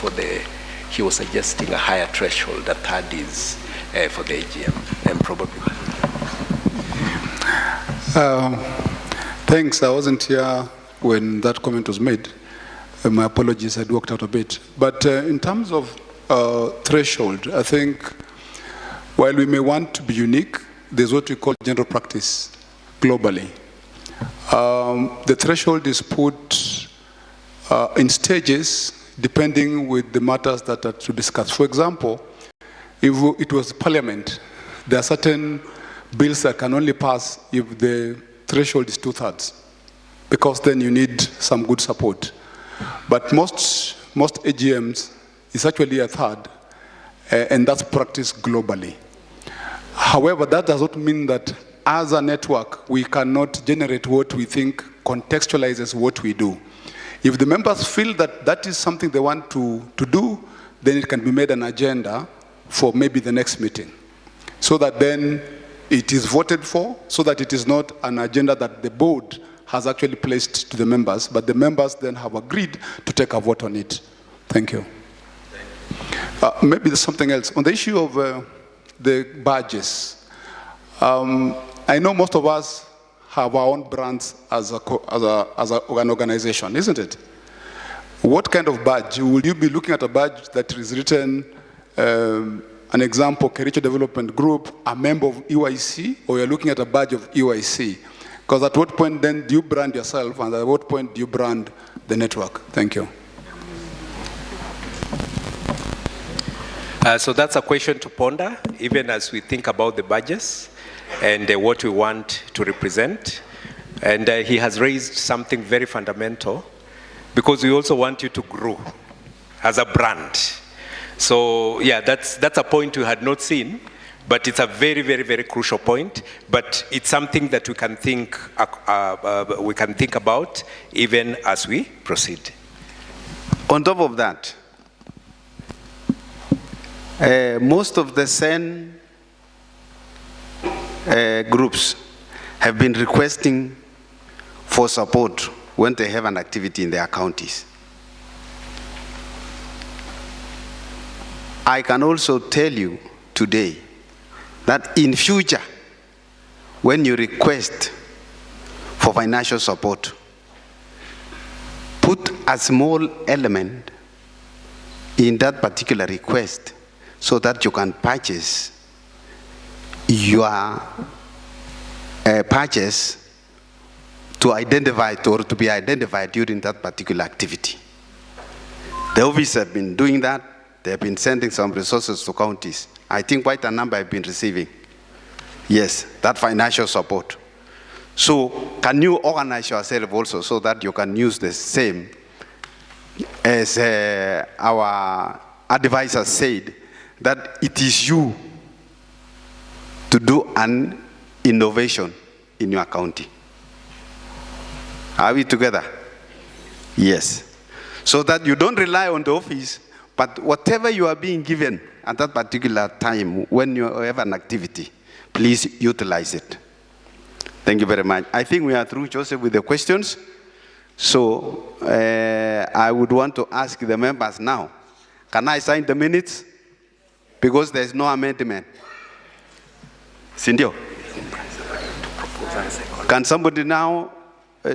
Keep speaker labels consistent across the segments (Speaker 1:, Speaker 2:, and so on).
Speaker 1: for the, he was suggesting a higher threshold. A third is for the AGM, and probably.
Speaker 2: Thanks. I wasn't here when that comment was made. My apologies, I'd walked out a bit. But in terms of threshold, I think while we may want to be unique, there's what we call general practice globally. The threshold is put in stages depending with the matters that are to discuss. For example, if it was Parliament, there are certain bills that can only pass if the threshold is 2/3, because then you need some good support. But most AGMs is actually a third, and that's practiced globally. However, that does not mean that as a network, we cannot generate what we think contextualizes what we do. If the members feel that that is something they want to do, then it can be made an agenda for maybe the next meeting, so that then it is voted for, so that it is not an agenda that the board has actually placed to the members, but the members then have agreed to take a vote on it. Thank you. Maybe there's something else. On the issue of the badges, I know most of us have our own brands as an organization, isn't it? What kind of badge? Will you be looking at a badge that is written, an example, Kericho Development Group, a member of EYC, or you're looking at a badge of EYC? Because at what point then do you brand yourself, and at what point do you brand the network? Thank you.
Speaker 1: So that's a question to ponder, even as we think about the badges and what we want to represent. And he has raised something very fundamental, because we also want you to grow as a brand. So yeah, that's a point we had not seen, but it's a very, very, very crucial point. But it's something that we can think about even as we proceed.
Speaker 3: On top of that, most of the SEN groups have been requesting for support when they have an activity in their counties. I can also tell you today that in future, when you request for financial support, put a small element in that particular request so that you can purchase your purchase to identify or to be identified during that particular activity. The office have been doing that. They have been sending some resources to counties. I think quite a number have been receiving. Yes, that financial support. So can you organize yourself also so that you can use the same as our advisor said, that it is you to do an innovation in your county. Are we together? Yes. So that you don't rely on the office, but whatever you are being given at that particular time when you have an activity, please utilize it. Thank you very much. I think we are through, Joseph, with the questions. So I would want to ask the members now, can I sign the minutes? Because there's no amendment. Cindy, can somebody now?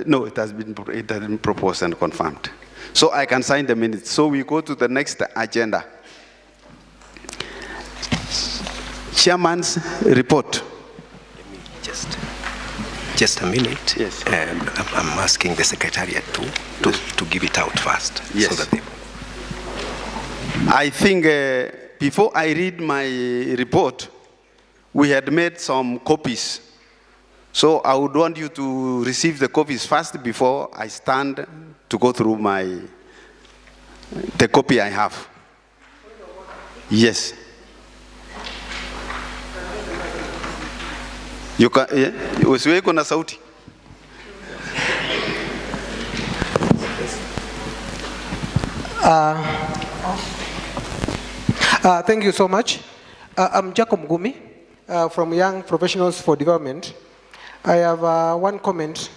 Speaker 3: No, it has been proposed and confirmed. So I can sign the minutes. So we go to the next agenda. Chairman's report.
Speaker 1: Just a minute.
Speaker 3: Yes.
Speaker 1: I'm asking the Secretariat to give it out first.
Speaker 3: Yes.
Speaker 1: So that they...
Speaker 3: I think before I read my report, we had made some copies. So I would want you to receive the copies first before I stand to go through the copy I have. Yes. You can, usiwe kuna sauti.
Speaker 4: Thank you so much. I'm Jacob Gumi from Young Professionals for Development. I have one comment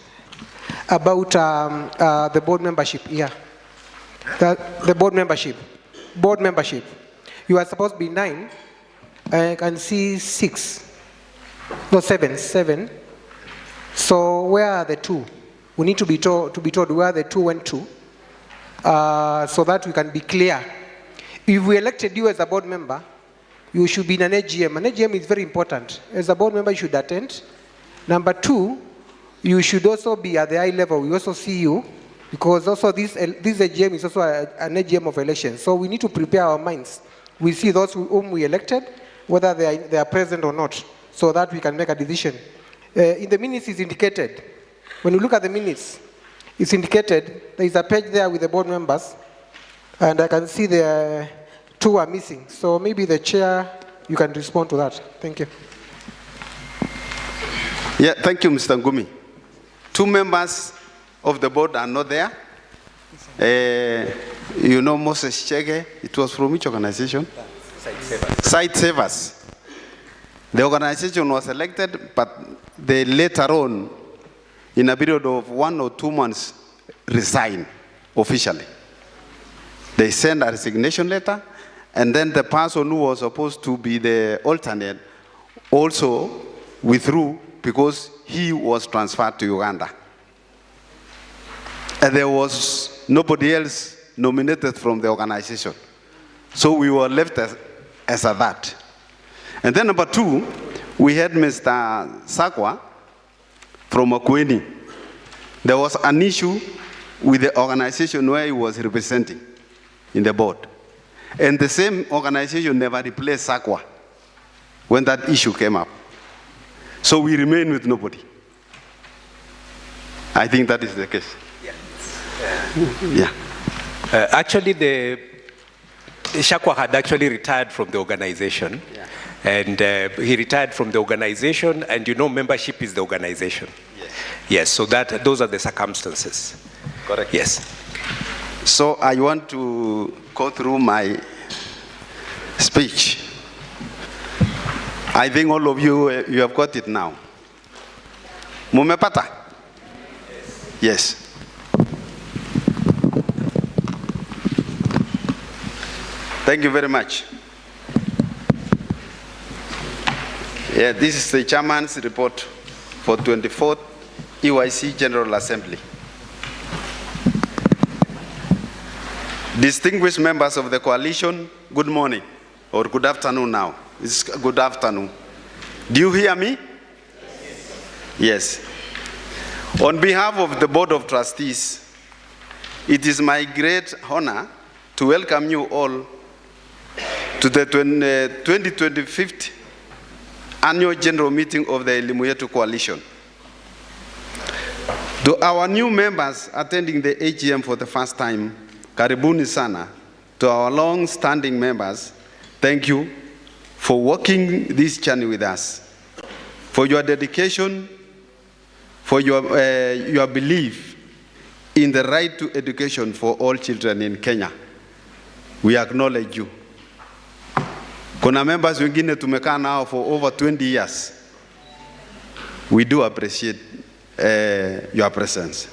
Speaker 4: about the board membership here. The board membership. board membership. You are supposed to be 9. I can see 6. No, 7. So where are the 2? We need to be told where the 2 went to, so that we can be clear. If we elected you as a board member, you should be in an AGM. An AGM is very important. As a board member, you should attend. Number 2, you should also be at the high level. We also see you, because also this AGM is also an AGM of elections. So we need to prepare our minds. We see those whom we elected, whether they are present or not, so that we can make a decision. In the minutes, it's indicated. When you look at the minutes, it's indicated. There is a page there with the board members, and I can see the 2 are missing. So maybe the chair, you can respond to that. Thank you.
Speaker 3: Yeah, thank you, Mr. Ngumi. 2 members of the board are not there. You know Moses Chege, it was from which organization? Site Savers. The organization was elected, but they later on, in a period of 1 or 2 months, resigned officially. They sent a resignation letter, and then the person who was supposed to be the alternate also withdrew because he was transferred to Uganda. And there was nobody else nominated from the organization. So we were left as a that. And then number 2, we had Mr. Sakwa from Akweni. There was an issue with the organization where he was representing in the board. And the same organization never replaced Sakwa when that issue came up. So we remain with nobody. I think that is the case. Yeah.
Speaker 1: Actually, the Shakwa had actually retired from the organization.
Speaker 3: Yeah.
Speaker 1: And he retired from the organization, and you know membership is the organization.
Speaker 3: Yes.
Speaker 1: Yes, so those are the circumstances.
Speaker 3: Correct.
Speaker 1: Yes.
Speaker 3: So I want to go through my speech. I think all of you have got it now. Mumepata? Yes. Thank you very much. Yeah, this is the chairman's report for 24th EYC General Assembly. Distinguished members of the coalition, good morning, or good afternoon now. It's good afternoon. Do you hear me? Yes. On behalf of the Board of Trustees, it is my great honor to welcome you all to the 2025th Annual General Meeting of the Elimu Yetu Coalition. To our new members attending the AGM for the first time, karibuni sana. To our long-standing members, thank you for walking this journey with us, for your dedication, for your belief in the right to education for all children in Kenya. We acknowledge you. Kuna members wengine tumekaa nao for over 20 years. We do appreciate your presence.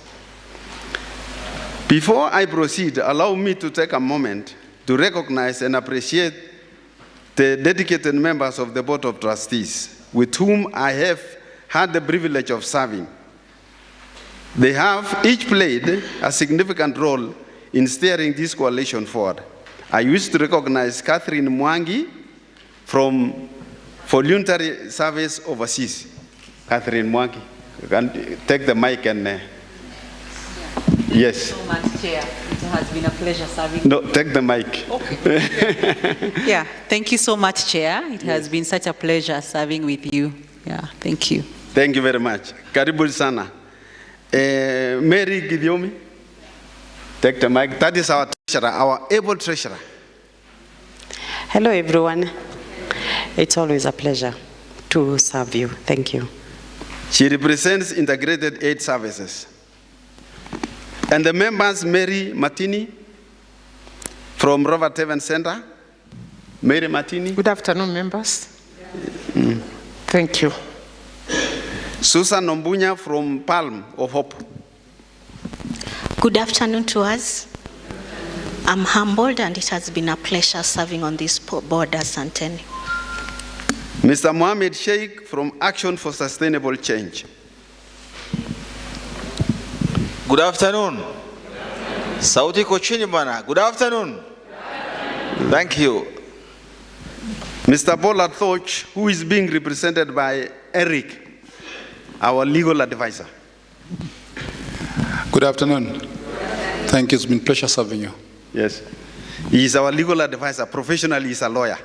Speaker 3: Before I proceed, allow me to take a moment to recognize and appreciate the dedicated members of the Board of Trustees with whom I have had the privilege of serving. They have each played a significant role in steering this coalition forward. I wish to recognize Catherine Mwangi from Voluntary Service Overseas. Catherine Mwangi, you can take the mic and yes.
Speaker 5: Thank you so much, Chair. It has been a pleasure serving.
Speaker 3: No, take the mic.
Speaker 5: Okay. Yeah, thank you so much, Chair. It has been such a pleasure serving with you. Yeah, thank you.
Speaker 3: Thank you very much. Karibu sana. Mary Gidiomi, take the mic. That is our treasurer, our able treasurer.
Speaker 6: Hello, everyone. It's always a pleasure to serve you. Thank you.
Speaker 3: She represents Integrated Aid Services. And the members, Mary Martini from Robert Haven Center. Mary Martini.
Speaker 7: Good afternoon, members. Thank you.
Speaker 3: Susan Ombunya from Palm of Hope.
Speaker 8: Good afternoon to us. I'm humbled, and it has been a pleasure serving on this board as Santeni.
Speaker 3: Mr. Mohamed Sheikh from Action for Sustainable Change.
Speaker 9: Good afternoon. Sauti kochini bana. Good afternoon. Thank you.
Speaker 3: Mr. Paul Athoch, who is being represented by Eric, our legal advisor.
Speaker 2: Good afternoon. Thank you. It's been a pleasure serving you.
Speaker 3: Yes. He is our legal advisor. Professionally, he's a lawyer.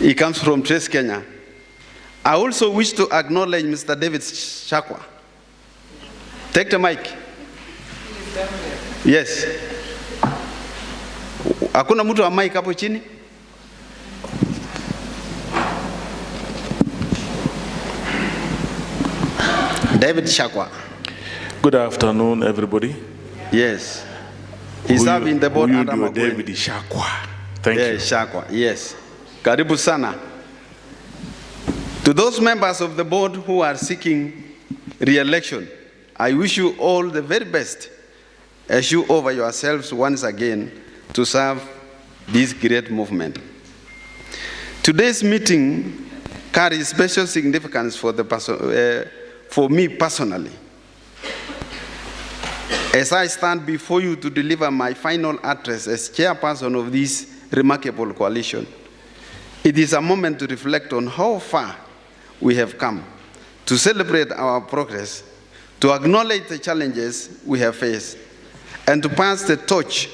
Speaker 3: He comes from Trace, Kenya. I also wish to acknowledge Mr. David Shakwa. Take the mic. Yes. Hakuna mtu wa mic hapo chini? David Shakwa.
Speaker 10: Good afternoon, everybody.
Speaker 3: Yes. He's serving the board under
Speaker 10: David Shakwa. Thank you.
Speaker 3: Shakwa, yes. Karibu sana. To those members of the board who are seeking re-election, I wish you all the very best as you offer yourselves once again to serve this great movement. Today's meeting carries special significance for me personally. As I stand before you to deliver my final address as chairperson of this remarkable coalition, it is a moment to reflect on how far we have come, to celebrate our progress, to acknowledge the challenges we have faced, and to pass the torch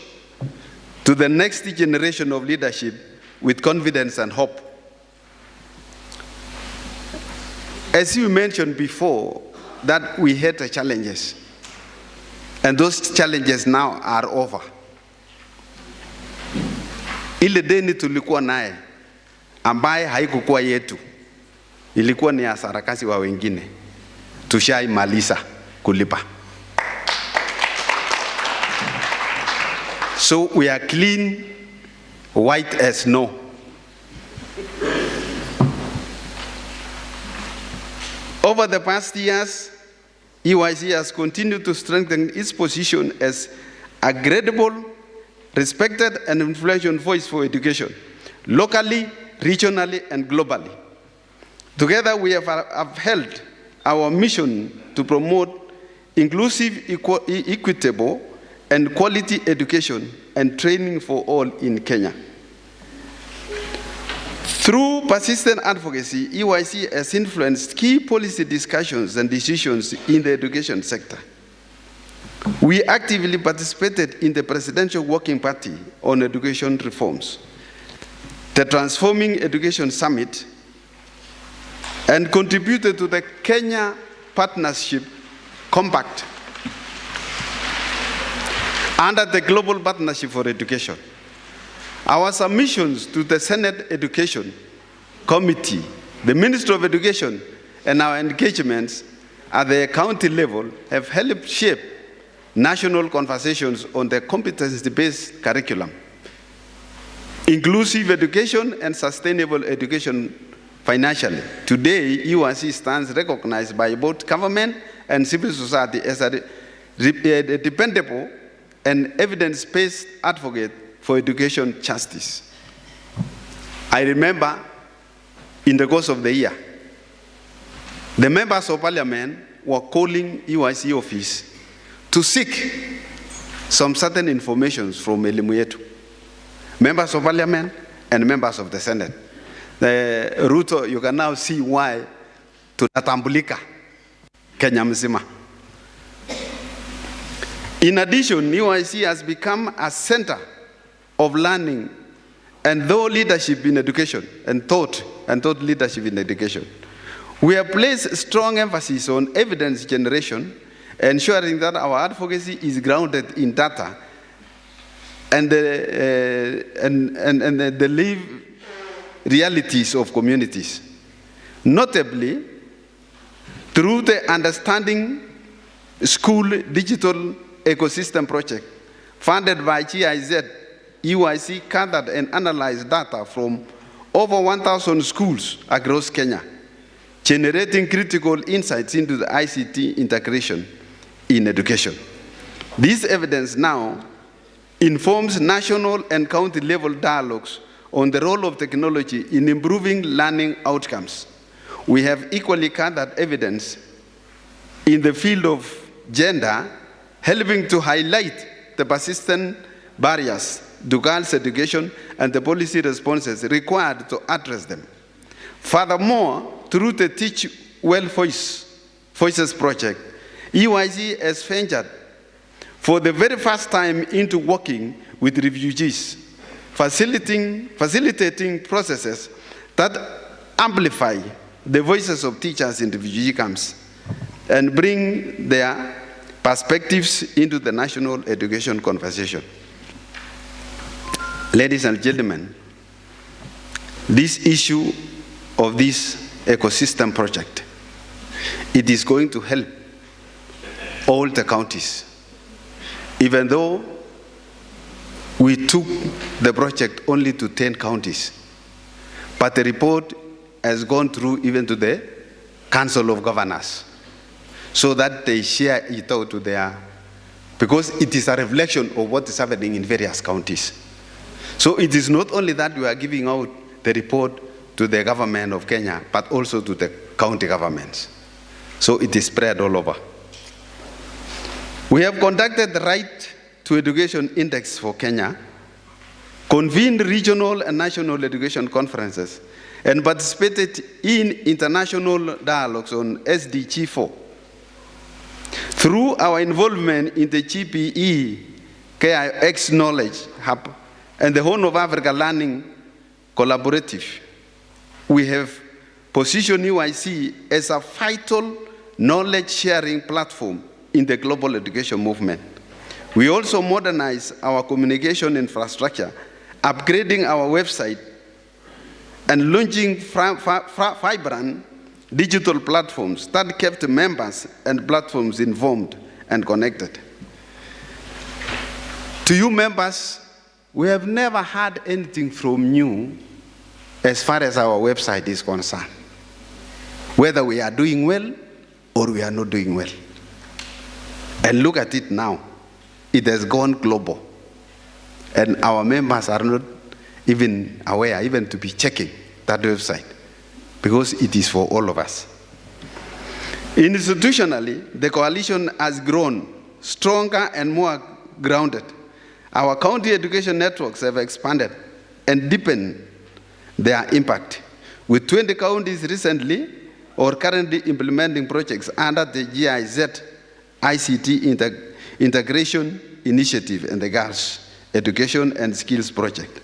Speaker 3: to the next generation of leadership with confidence and hope. As you mentioned before, that we had the challenges, and those challenges now are over. Ile deni tulikuwa naye ambaye haikukuwa yetu, ilikuwa ni ya sarakasi wa wengine, tushaimaliza kulipa. So we are clean, white as snow. Over the past years, EYC has continued to strengthen its position as a credible, respected, and influential voice for education, locally, regionally, and globally. Together, we have upheld our mission to promote inclusive, equitable, and quality education and training for all in Kenya. Through persistent advocacy, EYC has influenced key policy discussions and decisions in the education sector. We actively participated in the Presidential Working Party on Education Reforms, the Transforming Education Summit, and contributed to the Kenya Partnership Compact under the Global Partnership for Education. Our submissions to the Senate Education Committee, the Ministry of Education, and our engagements at the county level have helped shape national conversations on the competency-based curriculum, inclusive education, and sustainable education financially. Today, UNC stands recognized by both government and civil society as a dependable and evidence-based advocate for education justice. I remember in the course of the year, the members of parliament were calling UIC office to seek some certain information from elimu yetu. Members of parliament and members of the Senate. The Ruto, you can now see why tunatambulika Kenya mzima. In addition, UIC has become a center of learning and thought leadership in education, and thought leadership in education. We have placed strong emphasis on evidence generation, ensuring that our advocacy is grounded in data and the lived realities of communities. Notably, through the Understanding School Digital Ecosystem Project, funded by GIZ, UIC gathered and analyzed data from over 1,000 schools across Kenya, generating critical insights into the ICT integration in education. This evidence now informs national and county level dialogues on the role of technology in improving learning outcomes. We have equally gathered evidence in the field of gender, helping to highlight the persistent barriers to girls' education and the policy responses required to address them. Furthermore, through the Teach Well Voices project, EYC has ventured for the very first time into working with refugees, facilitating processes that amplify the voices of teachers in refugee camps and bring their perspectives into the national education conversation. Ladies and gentlemen, this issue of this ecosystem project, it is going to help all the counties. Even though we took the project only to 10 counties, but the report has gone through even to the Council of Governors, so that they share it out to their, because it is a reflection of what is happening in various counties. So it is not only that we are giving out the report to the government of Kenya, but also to the county governments. So it is spread all over. We have conducted the Right to Education Index for Kenya, convened regional and national education conferences, and participated in international dialogues on SDG 4. Through our involvement in the GPE KIX Knowledge Hub and the Horn of Africa Learning Collaborative, we have positioned UIC as a vital knowledge-sharing platform in the global education movement. We also modernize our communication infrastructure, upgrading our website and launching vibrant digital platforms that kept members and platforms informed and connected. To you members, we have never heard anything from you as far as our website is concerned, whether we are doing well or we are not doing well. And look at it now. It has gone global. And our members are not even aware, even to be checking that website, because it is for all of us. Institutionally, the coalition has grown stronger and more grounded. Our county education networks have expanded and deepened their impact, with 20 counties recently or currently implementing projects under the GIZ ICT Integration Initiative and the Girls Education and Skills Project.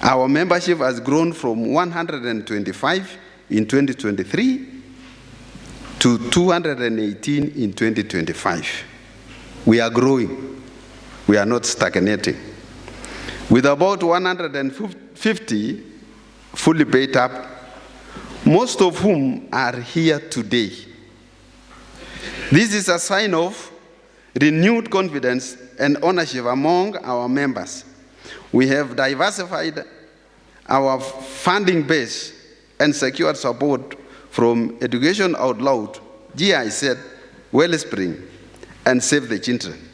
Speaker 3: Our membership has grown from 125 in 2023 to 218 in 2025. We are growing. We are not stagnating. With about 150 fully paid up, most of whom are here today. This is a sign of renewed confidence and ownership among our members. We have diversified our funding base and secured support from Education Out Loud, GIZ, Wellspring, and Save the Children.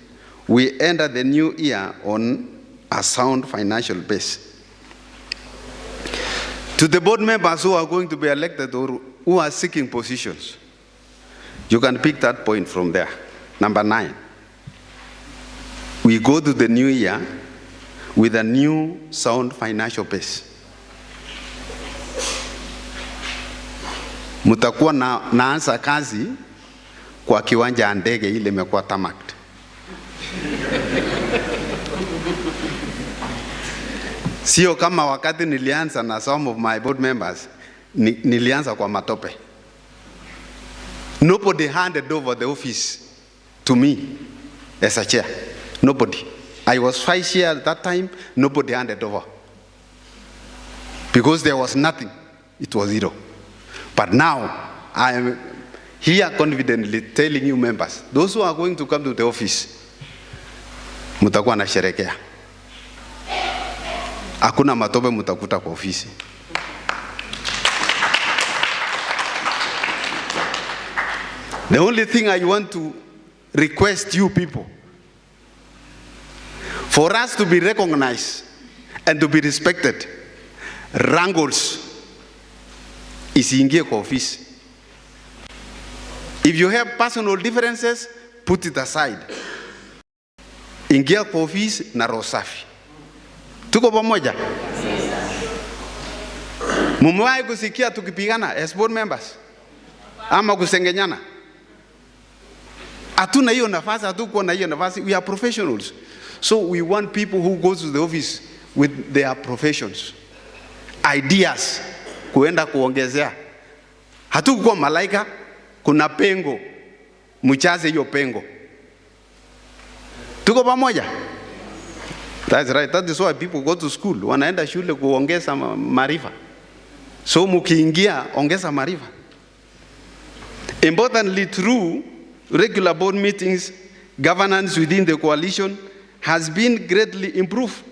Speaker 3: We enter the new year on a sound financial base. To the board members who are going to be elected or who are seeking positions, you can pick that point from there. Number 9. We go to the new year with a new sound financial base. Mutakuwa naanza kazi kwa kiwanja ya ndege ile imekuwa tamaked. Sio kama wakati nilianza na some of my board members, nilianza kwa matope. Nobody handed over the office to me as a chair. Nobody. I was vice chair at that time, nobody handed over. Because there was nothing, it was zero. But now, I am here confidently telling you members, those who are going to come to the office, mutakuwa na sherekea. Hakuna matope mutakuta kwa ofisi. The only thing I want to request you people For us to be recognized and to be respected, wrangles isiingie kwa ofisi. If you have personal differences, put it aside. Ingia kwa ofisi na roho safi. Tuko pamoja? Mumewahi kusikia tukipigana as board members? Ama kusengenyana? Hatuna hiyo nafasi, hatuko na hiyo nafasi. We are professionals. So we want people who go to the office with their professions. Ideas kuenda kuongezea. Hatukuwa malaika, kuna pengo. Mchaze hiyo pengo. Tuko pamoja? That's right. That is why people go to school. Wanaenda shule kuongeza maarifa. So mukiingia ongeza maarifa. Importantly, through regular board meetings, governance within the coalition has been greatly improved.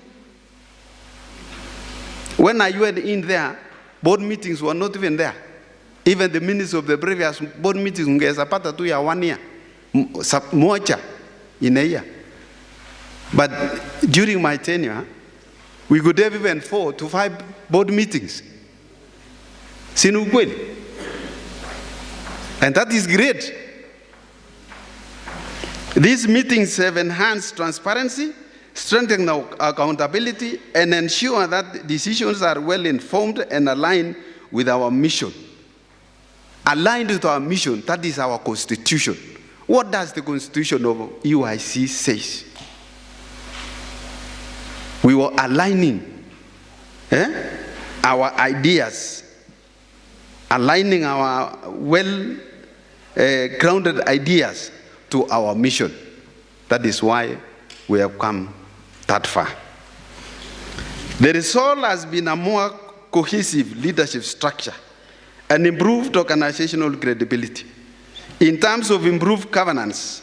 Speaker 3: When I went in there, board meetings were not even there. Even the minutes of the previous board meetings ungeza pata tu ya 1 year. Moja in a year. But during my tenure, we could have even 4 to 5 board meetings. Sinu ukweli? And that is great. These meetings have enhanced transparency, strengthened accountability, and ensure that decisions are well informed and aligned with our mission. Aligned with our mission, that is our constitution. What does the constitution of UIC say? We were aligning our ideas, aligning our well-grounded ideas to our mission. That is why we have come that far. The result has been a more cohesive leadership structure and improved organizational credibility. In terms of improved governance,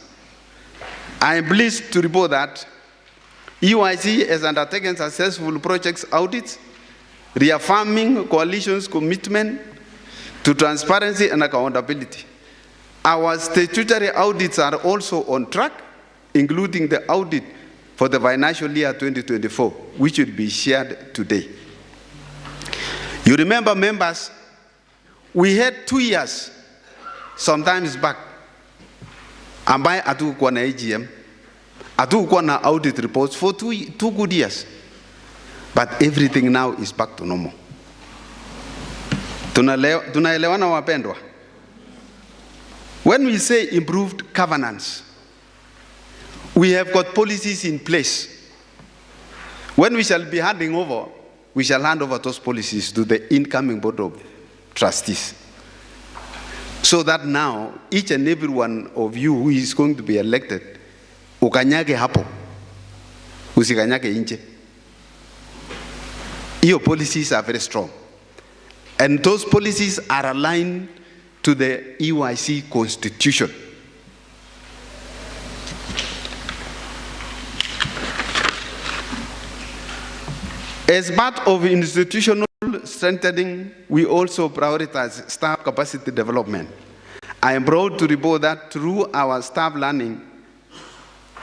Speaker 3: I am pleased to report that UIC has undertaken successful project audits, reaffirming coalition's commitment to transparency and accountability. Our statutory audits are also on track, including the audit for the financial year 2024, which will be shared today. You remember, members, we had 2 years, sometimes back, ambaye hatukuwa na AGM, hatukuwa na audit reports for two good years. But everything now is back to normal. Tunaelewana wapendwa? When we say improved governance, we have got policies in place. When we shall be handing over, we shall hand over those policies to the incoming board of trustees. So that now, each and every one of you who is going to be elected, ukanyage hapo, usikanyage inje. Your policies are very strong. And those policies are aligned to the EYC constitution. As part of institutional strengthening, we also prioritize staff capacity development. I am proud to report that through our staff learning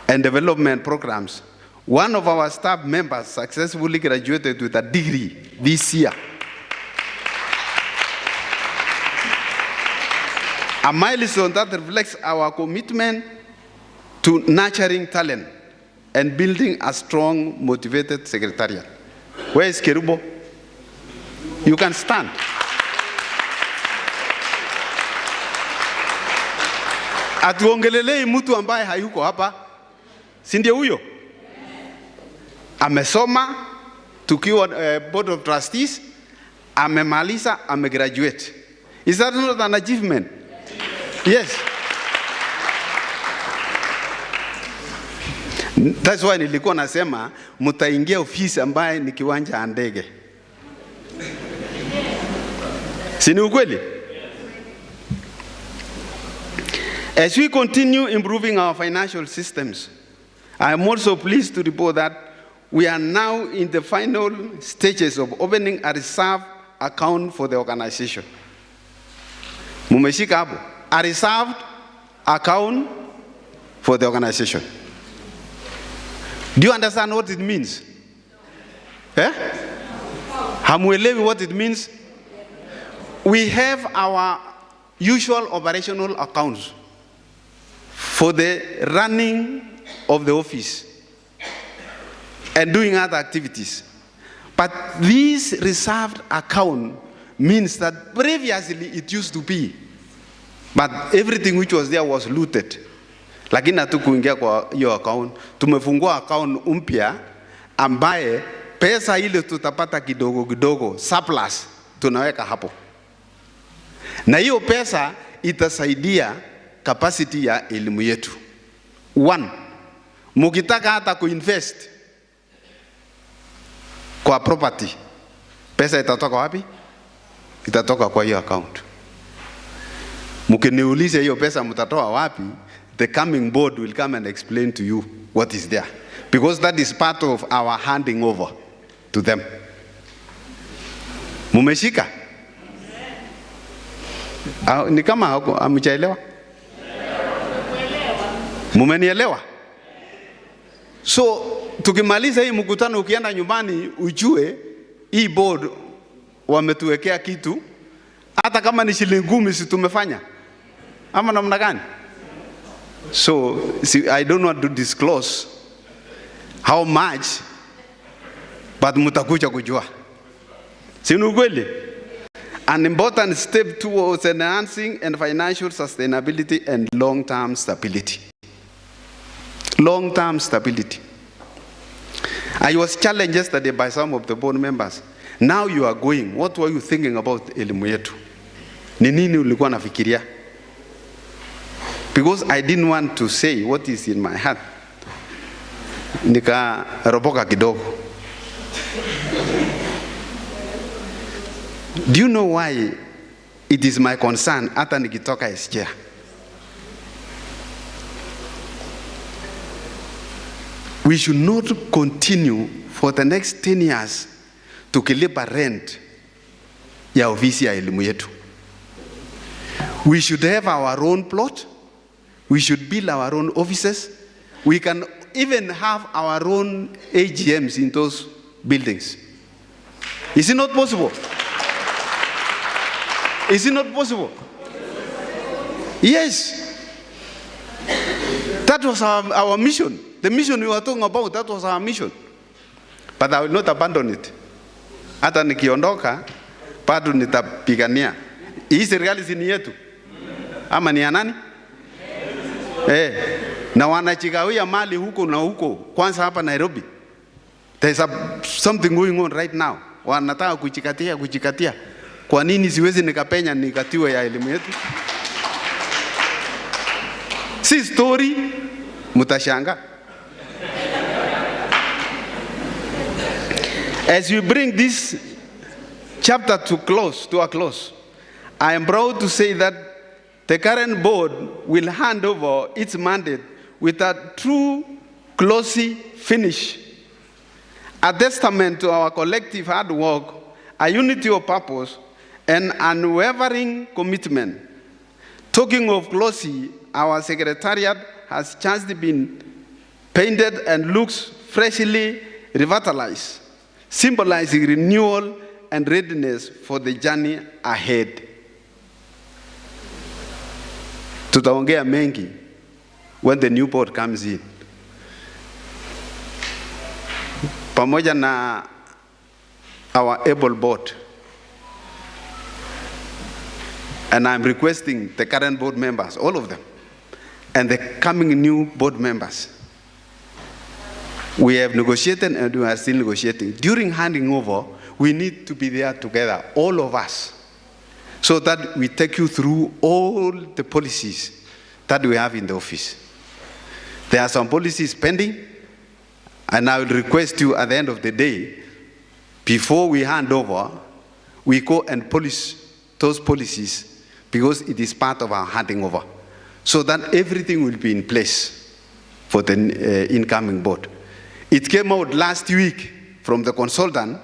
Speaker 3: and development programs, one of our staff members successfully graduated with a degree this year. A milestone that reflects our commitment to nurturing talent and building a strong, motivated secretariat. Where is Kerubo? You can stand. Atuongelelei mtu ambaye hayuko hapa. Si ndio huyo? Amesoma tukiwa board of trustees, amemaliza, amegraduate. Is that not an achievement? Yes. That's why nilikuwa nasema mtaingia ofisi ambaye ni kiwanja ya ndege. Si ni ukweli? As we continue improving our financial systems, I am also pleased to report that we are now in the final stages of opening a reserve account for the organization. Mumeshika hapo. A reserved account for the organization. Do you understand what it means? Eh? Hamuelewi what it means? We have our usual operational accounts for the running of the office and doing other activities. But this reserved account means that previously it used to be, but everything which was there was looted. Lakini hatukuingia kwa hiyo account, tumefungua account mpya ambaye pesa ile tutapata kidogo kidogo surplus tunaweka hapo. Na hiyo pesa itasaidia capacity ya elimu yetu. One, mukitaka hata kuinvest kwa property, pesa itatoka wapi? Itatoka kwa hiyo account. Mukiniulize hiyo pesa mutatoa wapi? The coming board will come and explain to you what is there, because that is part of our handing over to them. Mumeshika? Ni kama hamjaelewa? Mumenielewa? So tukimaliza hii mkutano, ukienda nyumbani ujue hii board wametuwekea kitu, hata kama ni shilingi 10 si tumefanya ama namna gani? So I don't want to disclose how much, but mutakuja kujua. Si ni kweli? An important step towards enhancing and financial sustainability and long-term stability. Long-term stability. I was challenged yesterday by some of the board members. Now you are going, what were you thinking about elimu yetu? Ni nini ulikuwa nafikiria? Because I didn't want to say what is in my heart. Nika roboka kidogo. Do you know why it is my concern hata nikitoka as chair? We should not continue for the next 10 years tukilipa rent ya ofisi ya elimu yetu. We should have our own plot. We should build our own offices. We can even have our own AGMs in those buildings. Is it not possible? Is it not possible? Yes. That was our mission. The mission we were talking about, that was our mission. But I will not abandon it. Hata nikiondoka, bado nitapigania. Hii serikali si ni yetu? Ama ni ya nani? Na wanachigawia mali huko na huko, kwanza hapa Nairobi. There is something going on right now. Wanataka kuchikatia. Kwa nini siwezi nikapenya nikatiwe ya elimu yetu? Si story, mutashanga. As we bring this chapter to a close, I am proud to say that the current board will hand over its mandate with a true glossy finish, a testament to our collective hard work, a unity of purpose, and unwavering commitment. Talking of glossy, our secretariat has just been painted and looks freshly revitalized, symbolizing renewal and readiness for the journey ahead. Tutaongea mengi when the new board comes in. Pamoja na our able board. And I'm requesting the current board members, all of them, and the coming new board members. We have negotiated and we are still negotiating. During handing over, we need to be there together, all of us, so that we take you through all the policies that we have in the office. There are some policies pending, and I will request you at the end of the day, before we hand over, we go and polish those policies, because it is part of our handing over, so that everything will be in place for the incoming board. It came out last week from the consultant,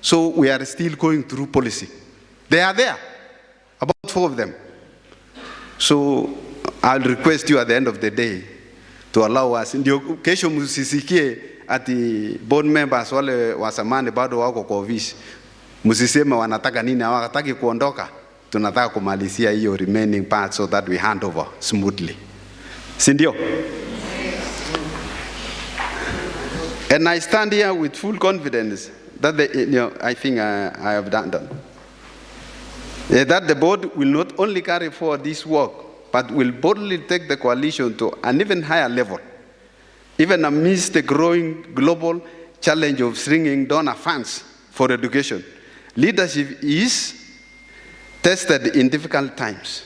Speaker 3: so we are still going through policy. They are there, about 4 of them. So I'll request you at the end of the day to allow us, ndio kesho msisikie ati board members wale wa zamani bado wako kwa ofisi. Msiseme wanataka nini, hawataki kuondoka. Tunataka kumalizia hiyo remaining part so that we hand over smoothly. Si ndio? And I stand here with full confidence that I think I have done that. That the board will not only carry forward this work, but will boldly take the coalition to an even higher level, even amidst the growing global challenge of stringing donor funds for education. Leadership is tested in difficult times,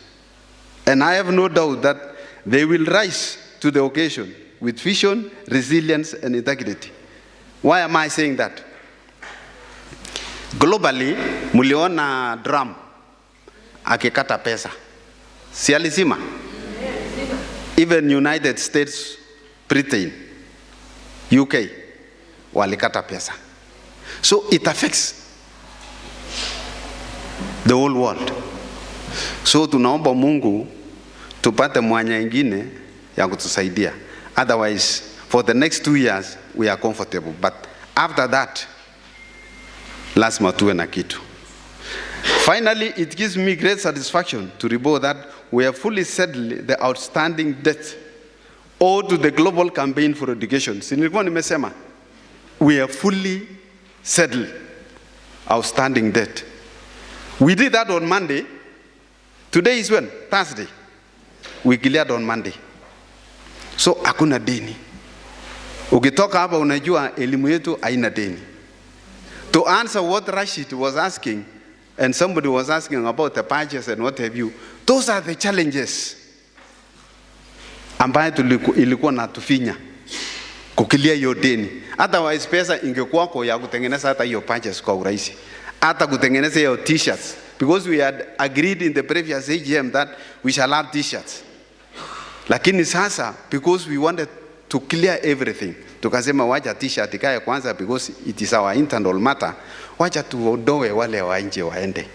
Speaker 3: and I have no doubt that they will rise to the occasion with vision, resilience, and integrity. Why am I saying that? Globally, muliona drum akikata pesa. Si alisima? Even United States, Britain, UK, walikata pesa. So it affects the whole world. So tunaomba Mungu tupate mwanya ingine ya kutusaidia. Otherwise, for the next 2 years, we are comfortable. But after that, lazima tuwe na kitu. Finally, it gives me great satisfaction to report that we have fully settled the outstanding debt owed to the Global Campaign for Education. Nilikuwa nimesema, we have fully settled outstanding debt. We did that on Monday. Today is when? Thursday. We cleared on Monday. So hakuna deni. Ukitoka hapa unajua elimu yetu haina deni. To answer what Rashid was asking, and somebody was asking about the purchase and what have you, those are the challenges ambayo ilikuwa natufinya kukilia hiyo deni. Otherwise pesa ingekuwako ya kutengeneza hata hiyo purchase kwa urahisi, hata kutengeneza hiyo t-shirts, because we had agreed in the previous AGM that we shall have t-shirts. Lakini sasa, because we wanted to clear everything, tukasema wacha t-shirt ikae kwanza, because it is our internal matter. Wacha tuondoe wale wa nje waende.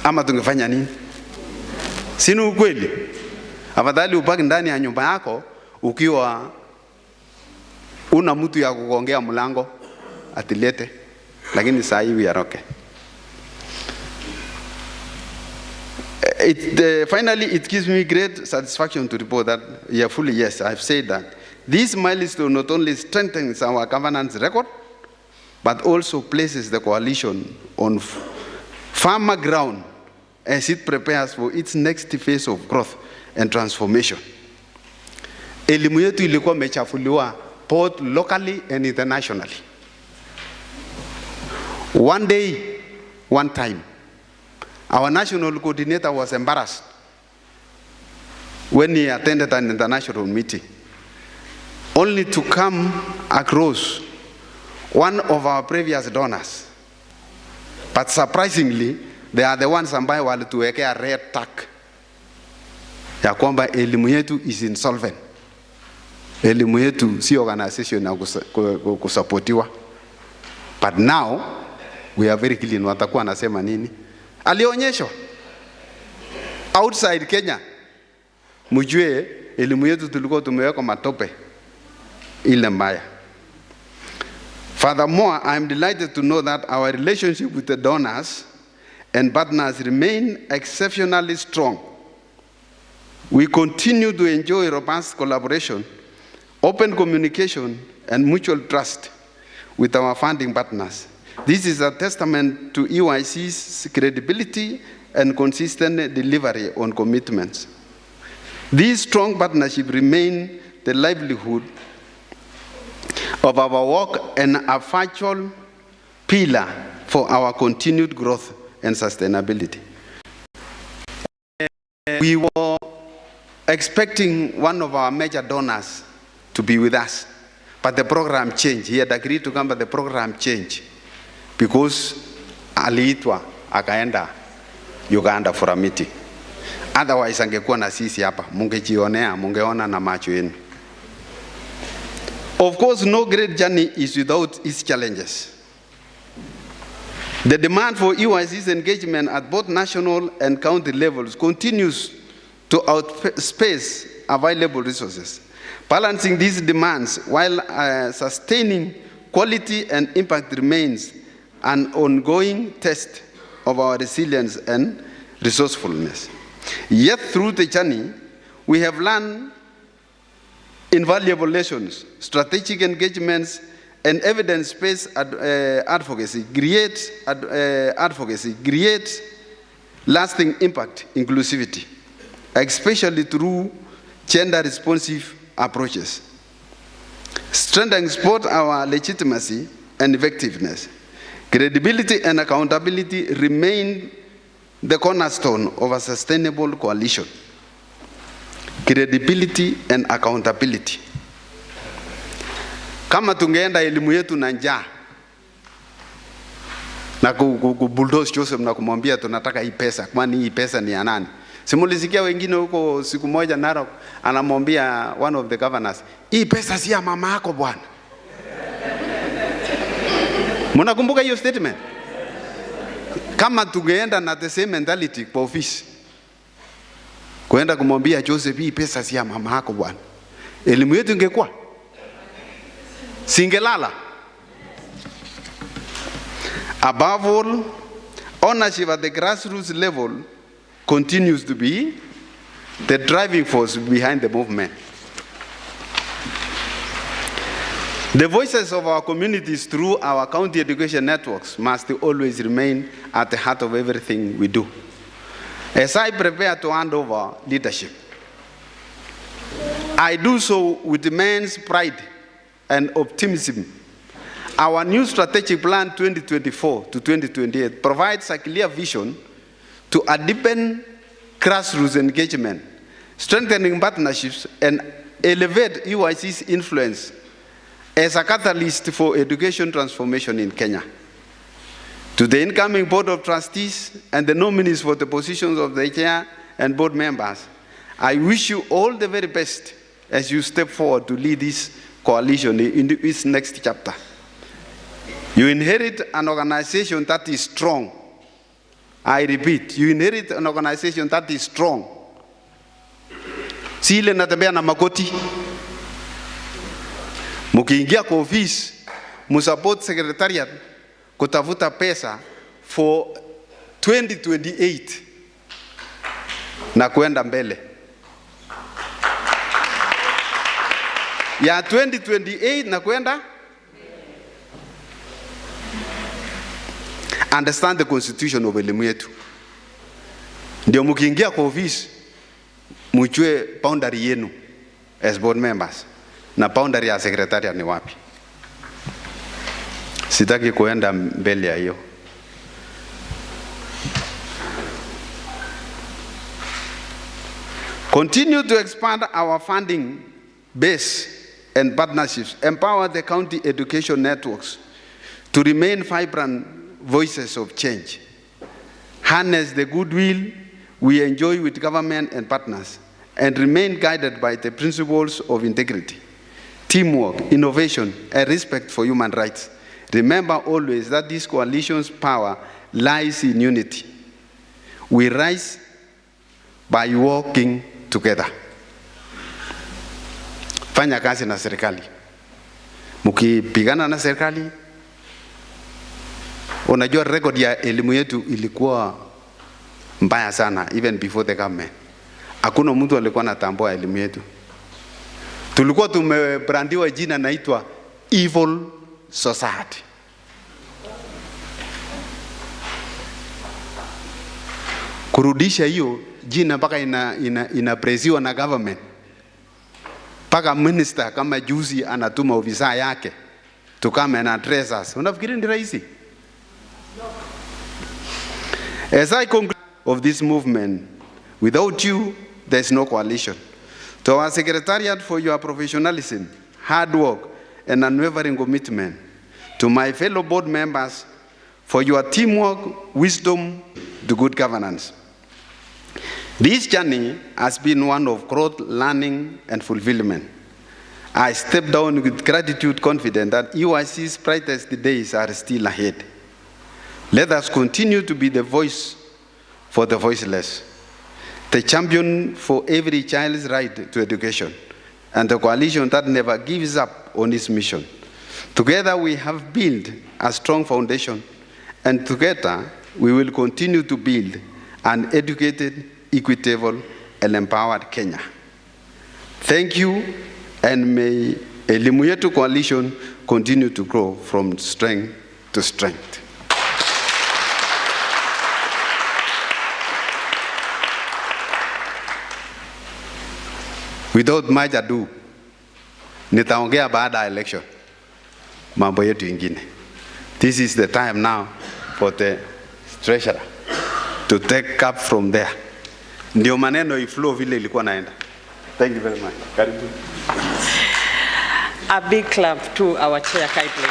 Speaker 3: Ama tungefanya nini? Sinu ukweli? Afadhali upaki ndani ya nyumba yako ukiwa una mtu ya kukongea mlango atilete. Lakini saa hii we are okay. Finally, it gives me great satisfaction to report that, yes, I've said that. This milestone not only strengthens our governance record, but also places the coalition on firmer ground as it prepares for its next phase of growth and transformation. Elimu yetu ilikuwa mechafuliwa both locally and internationally. One day, one time, our national coordinator was embarrassed when he attended an international meeting, only to come across one of our previous donors. But surprisingly, they are the ones ambayo walituwekea red tag ya kwamba elimu yetu is insolvent. Elimu yetu si organization ya kusapotiwa. But now, we are very clean. Watakuwa nasema nini? Alionyeshwa outside Kenya, mjue elimu yetu tulikuwa tumeweka matope ile mbaya. Furthermore, I am delighted to know that our relationship with the donors and partners remain exceptionally strong. We continue to enjoy robust collaboration, open communication, and mutual trust with our funding partners. This is a testament to EYC's credibility and consistent delivery on commitments. These strong partnerships remain the livelihood of our work and a virtual pillar for our continued growth and sustainability. We were expecting one of our major donors to be with us, but the program changed. He had agreed to come, but the program changed because aliitwa akaenda Uganda for a meeting. Otherwise angekuwa na sisi hapa, mungejionea, mungeona na macho yenu. Of course, no great journey is without its challenges. The demand for EYC's engagement at both national and county levels continues to outpace available resources, Balancing these demands while sustaining quality and impact remains an ongoing test of our resilience and resourcefulness. Yet through the journey, we have learned invaluable lessons. Strategic engagements and evidence-based advocacy create lasting impact, inclusivity, especially through gender-responsive approaches. Strengthening both our legitimacy and effectiveness. Credibility and accountability remain the cornerstone of a sustainable coalition. Credibility and accountability. Kama tungeenda elimu yetu na njaa na kubulldoze Joseph na kumwambia tunataka hii pesa, kwani hii pesa ni ya nani? Simulisikia wengine huko siku moja Narok anamwambia one of the governors, hii pesa si ya mama yako bwana. Mnakumbuka hiyo statement? Kama tungeenda na the same mentality kwa office, kwenda kumwambia Joseph, hii pesa si ya mama yako bwana, elimu yetu ingekuwa singelala. Above all, ownership at the grassroots level continues to be the driving force behind the movement. The voices of our communities through our county education networks must always remain at the heart of everything we do. As I prepare to hand over leadership, I do so with immense pride and optimism. Our new strategic plan 2024 to 2028 provides a clear vision to a deepen grassroots engagement, strengthening partnerships, and elevate EYC's influence as a catalyst for education transformation in Kenya. To the incoming Board of Trustees and the nominees for the positions of the chair and board members, I wish you all the very best as you step forward to lead this coalition into its next chapter. You inherit an organization that is strong. I repeat, you inherit an organization that is strong. Si ile natembea na makoti. Mukiingia kwa office, musupport secretariat kutafuta pesa for 2028 na kuenda mbele. Ya 2028 na kuenda. Understand the constitution of elimu yetu. Ndio mukiingia kwa office, mujue boundary yenu as board members. Na boundary ya secretariat ni wapi. Sitaki kuenda mbele ya hiyo. Continue to expand our funding base and partnerships. Empower the county education networks to remain vibrant voices of change. Harness the goodwill we enjoy with government and partners and remain guided by the principles of integrity, teamwork, innovation, and respect for human rights. Remember always that this coalition's power lies in unity. We rise by working together. Fanya kazi na serikali. Mukipigana na serikali, unajua record ya elimu yetu ilikuwa mbaya sana even before the government. Hakuna mtu alikuwa anatambua elimu yetu. Tulikuwa tumebrandiwa jina naitwa evil society. Kurudisha hiyo jina mpaka inapreziwa na government. Paka minister kama juzi anatuma ofisa yake to come and address us. Unafikiri ni rahisi? As I conclude of this movement, without you, there's no coalition. To our secretariat for your professionalism, hard work, and unwavering commitment. To my fellow board members for your teamwork, wisdom, to good governance. This journey has been one of growth, learning, and fulfillment. I step down with gratitude, confident that EYC's brightest days are still ahead. Let us continue to be the voice for the voiceless, the champion for every child's right to education, and a coalition that never gives up on its mission. Together we have built a strong foundation, and together we will continue to build an educated, equitable, and empowered Kenya. Thank you, and may elimu yetu coalition continue to grow from strength to strength. Without much ado, nitaongea baada ya election mambo yetu ingine. This is the time now for the treasurer to take up from there. Ndio maneno iflow vile ilikuwa naenda. Thank you very much. Karibu.
Speaker 6: A big clap to our chair, kindly.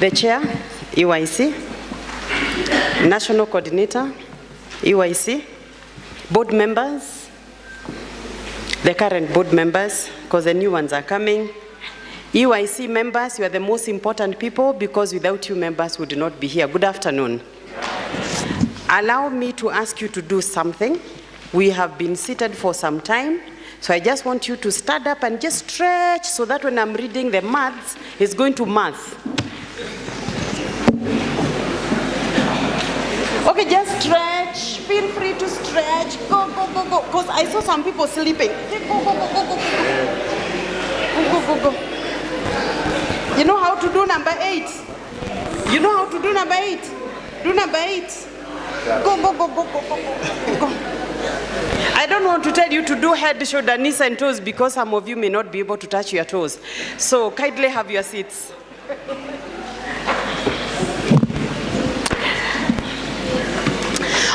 Speaker 6: The chair, EYC, national coordinator, EYC, board members, the current board members, because the new ones are coming. EYC members, you are the most important people because without you members would not be here. Good afternoon. Allow me to ask you to do something. We have been seated for some time, so I just want you to stand up and just stretch so that when I'm reading the maths, it's going to math. Okay, just stretch. Feel free to stretch. Go, go, go, go. Because I saw some people sleeping. Go, go, go, go, go. Go, go, go, go. You know how to do number 8? You know how to do number 8? Do number 8. Go, go, go, go, go, go, go, go. I don't want to tell you to do head, shoulder, knees, and toes because some of you may not be able to touch your toes. So kindly have your seats.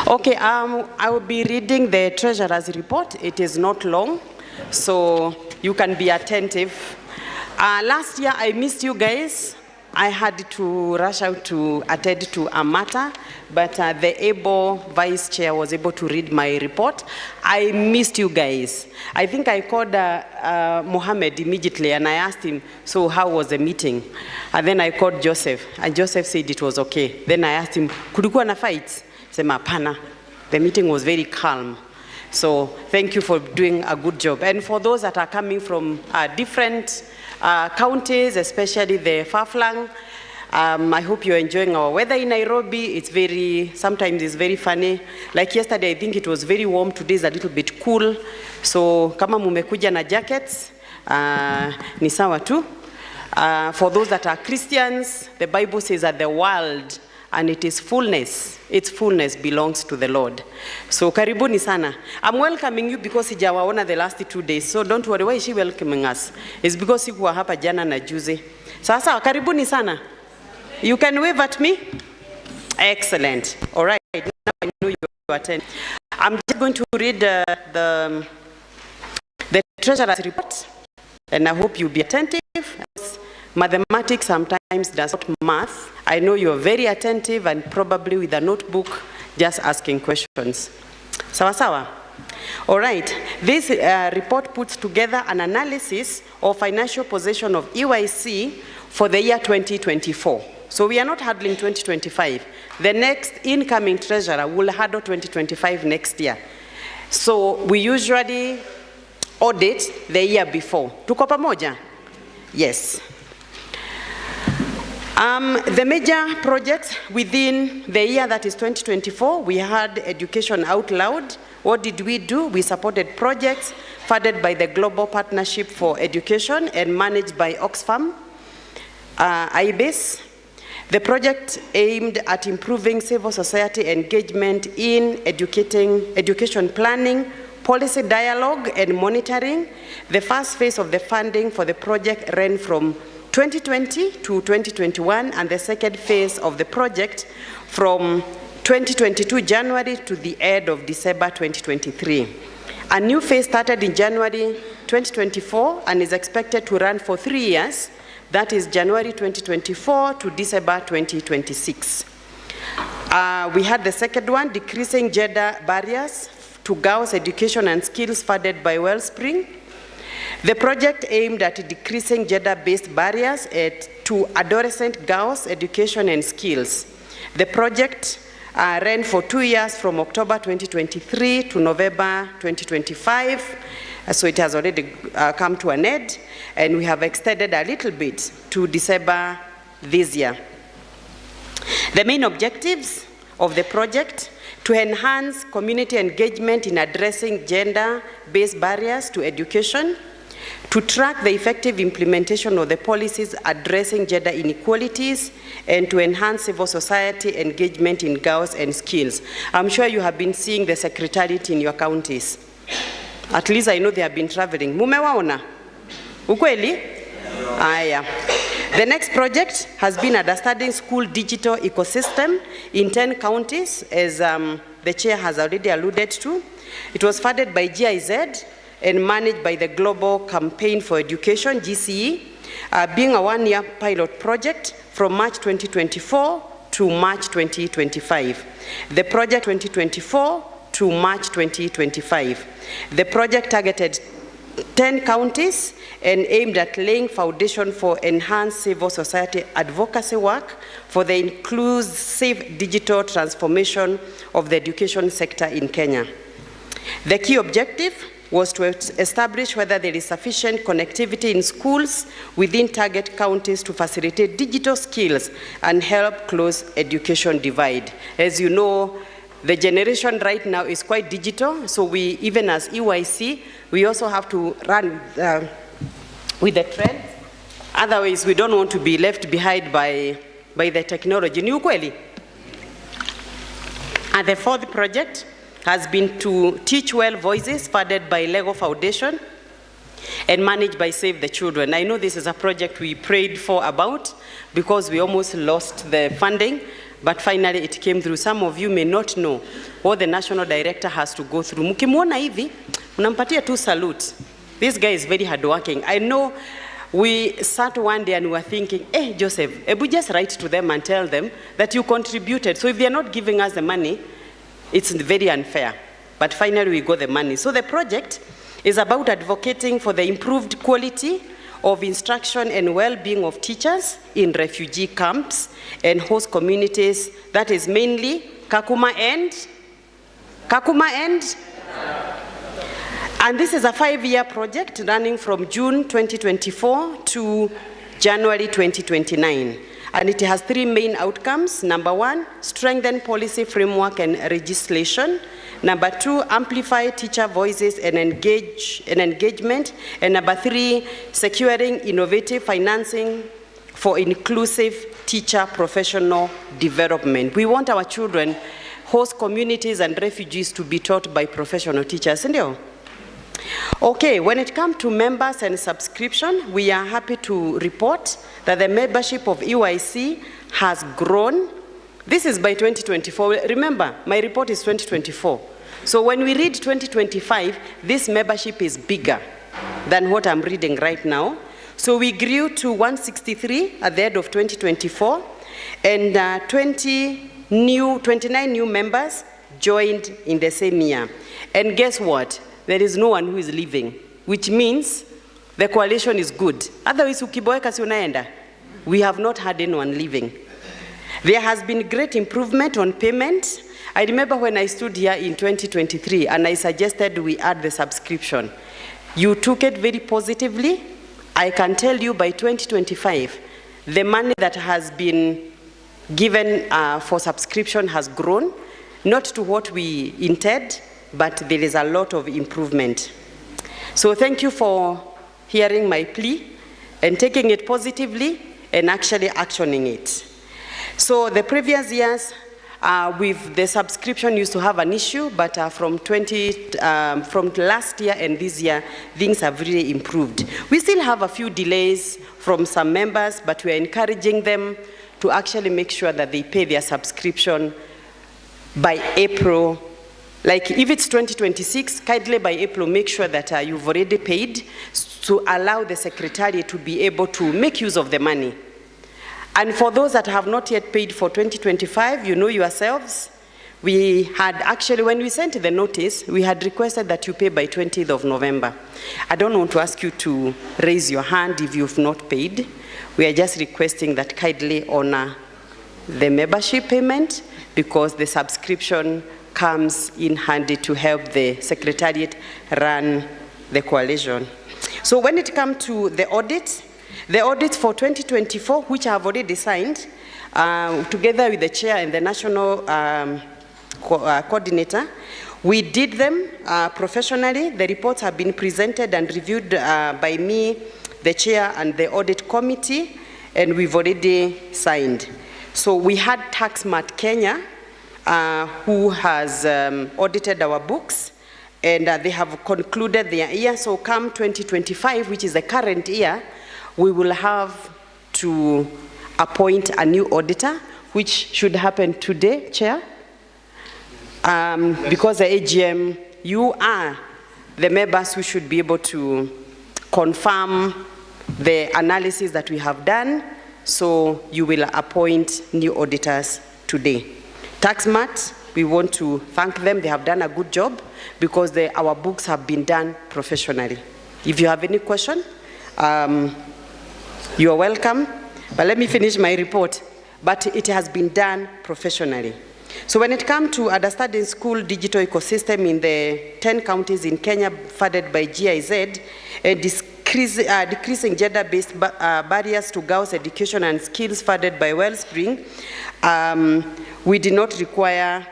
Speaker 6: Okay, I will be reading the treasurer's report. It is not long, so you can be attentive. Last year I missed you guys. I had to rush out to attend to a matter, but the able vice chair was able to read my report. I missed you guys. I think I called Mohammed immediately and I asked him, so how was the meeting? And then I called Joseph, and Joseph said it was okay. Then I asked him, kulikuwa na fights? Sema hapana. The meeting was very calm. So thank you for doing a good job. And for those that are coming from different counties, especially the far-flung, I hope you're enjoying our weather in Nairobi. It's sometimes it's very funny. Like yesterday, I think it was very warm. Today is a little bit cool. So kama mumekuja na jackets, ni sawa tu. For those that are Christians, the Bible says that the world and its fullness belongs to the Lord. So karibuni sana. I'm welcoming you because sijawaona the last 2 days. So don't worry, why is she welcoming us? It's because sikuwa hapa jana na juzi. Sasa karibuni sana. You can wave at me. Excellent. All right. Now I know you attend. I'm just going to read the treasurer's report, and I hope you'll be attentive. Mathematics sometimes does not math. I know you're very attentive and probably with a notebook just asking questions. Sawa sawa? All right. This report puts together an analysis of financial position of EYC for the year 2024. So we are not handling 2025. The next incoming treasurer will handle 2025 next year. So we usually audit the year before. Tuko pamoja? Yes. The major projects within the year that is 2024, we had Education Out Loud. What did we do? We supported projects funded by the Global Partnership for Education and managed by Oxfam, IBIS. The project aimed at improving civil society engagement in education planning, policy dialogue, and monitoring. The first phase of the funding for the project ran from 2020 to 2021, and the second phase of the project from 2022 January to the end of December 2023. A new phase started in January 2024 and is expected to run for 3 years. That is January 2024 to December 2026. We had the second one, Decreasing Gender Barriers to Girls' Education and Skills, funded by Wellspring. The project aimed at decreasing gender-based barriers to adolescent girls' education and skills. The project ran for 2 years from October 2023 to November 2025. So it has already come to an end, and we have extended a little bit to December this year. The main objectives of the project: to enhance community engagement in addressing gender-based barriers to education, to track the effective implementation of the policies addressing gender inequalities, and to enhance civil society engagement in girls and skills. I'm sure you have been seeing the secretariat in your counties. At least I know they have been traveling. Mumewaona? Ukweli? Aya. The next project has been understanding school digital ecosystem in 10 counties, as the chair has already alluded to. It was funded by GIZ and managed by the Global Campaign for Education, GCE, being a one-year pilot project from March 2024 to March 2025. The project 2024 to March 2025. The project targeted 10 counties and aimed at laying foundation for enhanced civil society advocacy work for the inclusive digital transformation of the education sector in Kenya. The key objective was to establish whether there is sufficient connectivity in schools within target counties to facilitate digital skills and help close education divide. As you know, the generation right now is quite digital, so we, even as EYC, we also have to run with the trend. Otherwise, we don't want to be left behind by the technology. Ni ukweli? And the fourth project has been to Teach Well Voices, funded by Lego Foundation and managed by Save the Children. I know this is a project we prayed for about because we almost lost the funding, but finally it came through. Some of you may not know what the national director has to go through. Mukimwona hivi, unampatia tu salute. This guy is very hardworking. I know we sat one day and we were thinking, hey, Joseph, we just write to them and tell them that you contributed. So if they are not giving us the money, it's very unfair. But finally we got the money. So the project is about advocating for the improved quality of instruction and well-being of teachers in refugee camps and host communities. That is mainly Kakuma and? And this is a 5-year project running from June 2024 to January 2029. And it has 3 main outcomes. Number 1, strengthen policy framework and legislation. Number 2, amplify teacher voices and engagement. And number 3, securing innovative financing for inclusive teacher professional development. We want our children, host communities and refugees to be taught by professional teachers. Okay, when it comes to members and subscription, we are happy to report that the membership of EYC has grown. This is by 2024. Remember, my report is 2024. So when we read 2025, this membership is bigger than what I'm reading right now. So we grew to 163 at the end of 2024, and 29 new members joined in the same year. And guess what? There is no one who is leaving, which means the coalition is good. Otherwise, ukiboeka si unaenda. We have not had anyone leaving. There has been great improvement on payment. I remember when I stood here in 2023 and I suggested we add the subscription. You took it very positively. I can tell you by 2025, the money that has been given for subscription has grown, not to what we intended, but there is a lot of improvement. So thank you for hearing my plea and taking it positively and actually actioning it. So the previous years, with the subscription used to have an issue, but from last year and this year, things have really improved. We still have a few delays from some members, but we are encouraging them to actually make sure that they pay their subscription by April. Like if it's 2026, kindly by April, make sure that you've already paid to allow the secretariat to be able to make use of the money. And for those that have not yet paid for 2025, you know yourselves, we had actually, when we sent the notice, we had requested that you pay by 20th of November. I don't want to ask you to raise your hand if you've not paid. We are just requesting that kindly honor the membership payment because the subscription comes in handy to help the Secretariat run the coalition. So when it comes to the audit for 2024, which I have already signed, together with the chair and the national coordinator, we did them professionally. The reports have been presented and reviewed by me, the chair, and the audit committee, and we've already signed. So we had TaxMart Kenya, who has audited our books, and they have concluded their year. So come 2025, which is the current year, we will have to appoint a new auditor, which should happen today, Chair. Because the AGM, you are the members who should be able to confirm the analysis that we have done, so you will appoint new auditors today. TaxMart, we want to thank them. They have done a good job because our books have been done professionally. If you have any question, you are welcome. But let me finish my report. But it has been done professionally. So when it comes to understanding school digital ecosystem in the 10 counties in Kenya funded by GIZ, and decreasing gender-based barriers to girls' education and skills funded by Wellspring, we did not require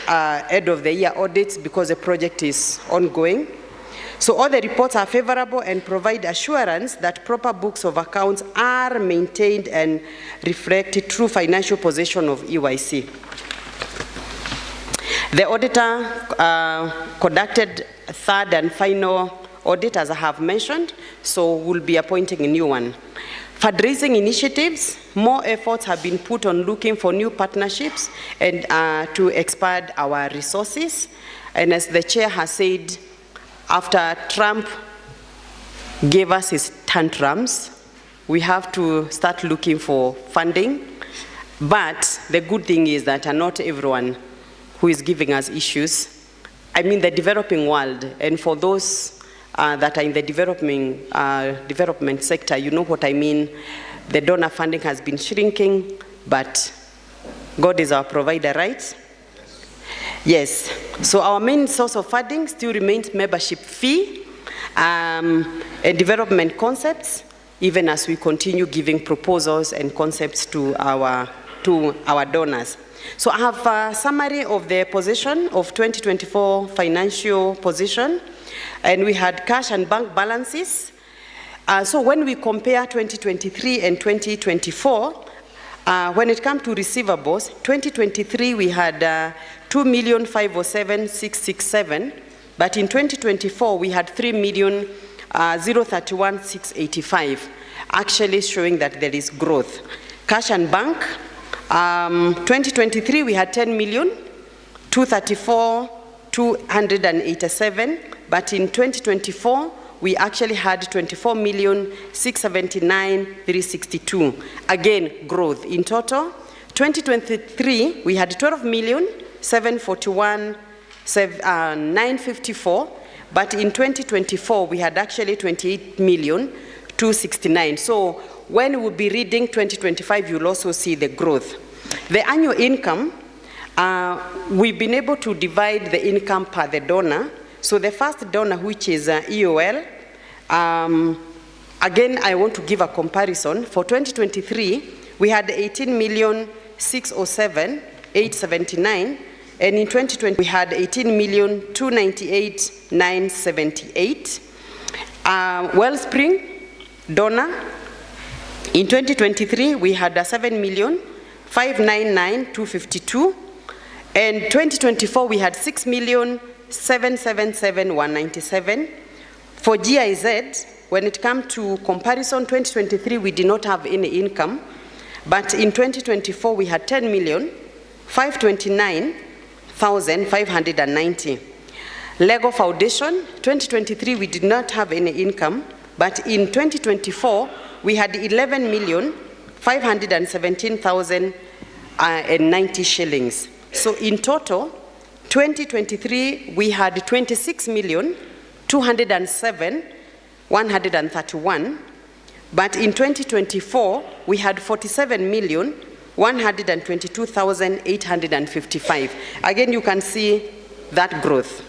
Speaker 6: end of the year audits because the project is ongoing. So all the reports are favorable and provide assurance that proper books of accounts are maintained and reflect the true financial position of EYC. The auditor conducted a third and final audit, as I have mentioned, so we'll be appointing a new one. Fundraising initiatives, more efforts have been put on looking for new partnerships and to expand our resources. And as the chair has said, after Trump gave us his tantrums, we have to start looking for funding. But the good thing is that not everyone who is giving us issues, I mean the developing world, and for those that are in the development sector, you know what I mean. The donor funding has been shrinking, but God is our provider, right? Yes. So our main source of funding still remains membership fee and development concepts, even as we continue giving proposals and concepts to our donors. So I have a summary of the position of 2024 financial position, and we had cash and bank balances. So when we compare 2023 and 2024, when it comes to receivables, 2023 we had 2,507,667, but in 2024 we had 3,031,685, actually showing that there is growth. Cash and bank, 2023 we had 10,234,287, but in 2024 we actually had 24,679,362. Again, growth. In total, 2023 we had 12,741,954, but in 2024 we had actually 28,269,000. So when we'll be reading 2025, you'll also see the growth. The annual income, we've been able to divide the income per the donor. So the first donor, which is EOL, again, I want to give a comparison. For 2023, we had 18,607,879, and in 2020, we had 18,298,978. Wellspring donor, in 2023, we had 7,599,252, and 2024, we had 6,777,197. For GIZ, when it comes to comparison, 2023, we did not have any income, but in 2024, we had 10,529,590. Lego Foundation, 2023, we did not have any income, but in 2024, we had 11,517,090 shillings. So in total, 2023, we had 26,207,131, but in 2024, we had 47,409,000 122,855. Again, you can see that growth.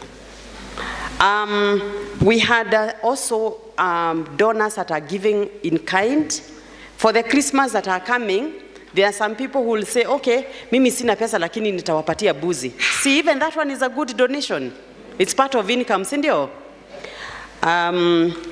Speaker 6: We had also donors that are giving in kind. For the Christmas that are coming, there are some people who will say, okay, mimi sina pesa lakini nitawapatia buzi. See, even that one is a good donation. It's part of income, sindio?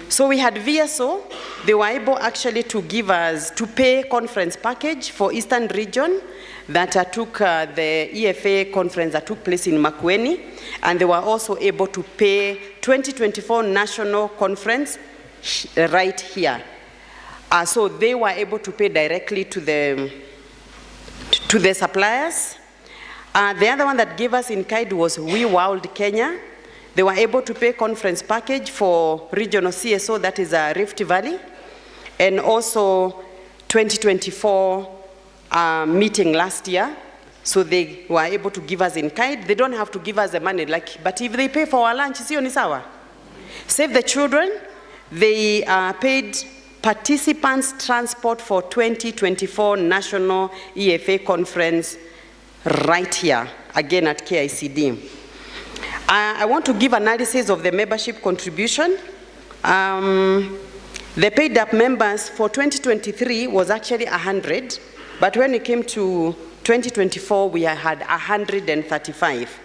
Speaker 6: So we had VSO. They were able actually to give us, to pay conference package for Eastern region that took the EFA conference that took place in Makueni. And they were also able to pay 2024 national conference right here. So they were able to pay directly to the suppliers. The other one that gave us in kind was We World Kenya. They were able to pay conference package for regional CSO, that is Rift Valley, and also 2024 meeting last year. So they were able to give us in kind. They don't have to give us the money, but if they pay for our lunch, sio ni sawa. Save the Children, they paid participants transport for 2024 National EFA Conference right here, again at KICD. I want to give analysis of the membership contribution. The paid up members for 2023 was actually 100, but when it came to 2024, we had 135.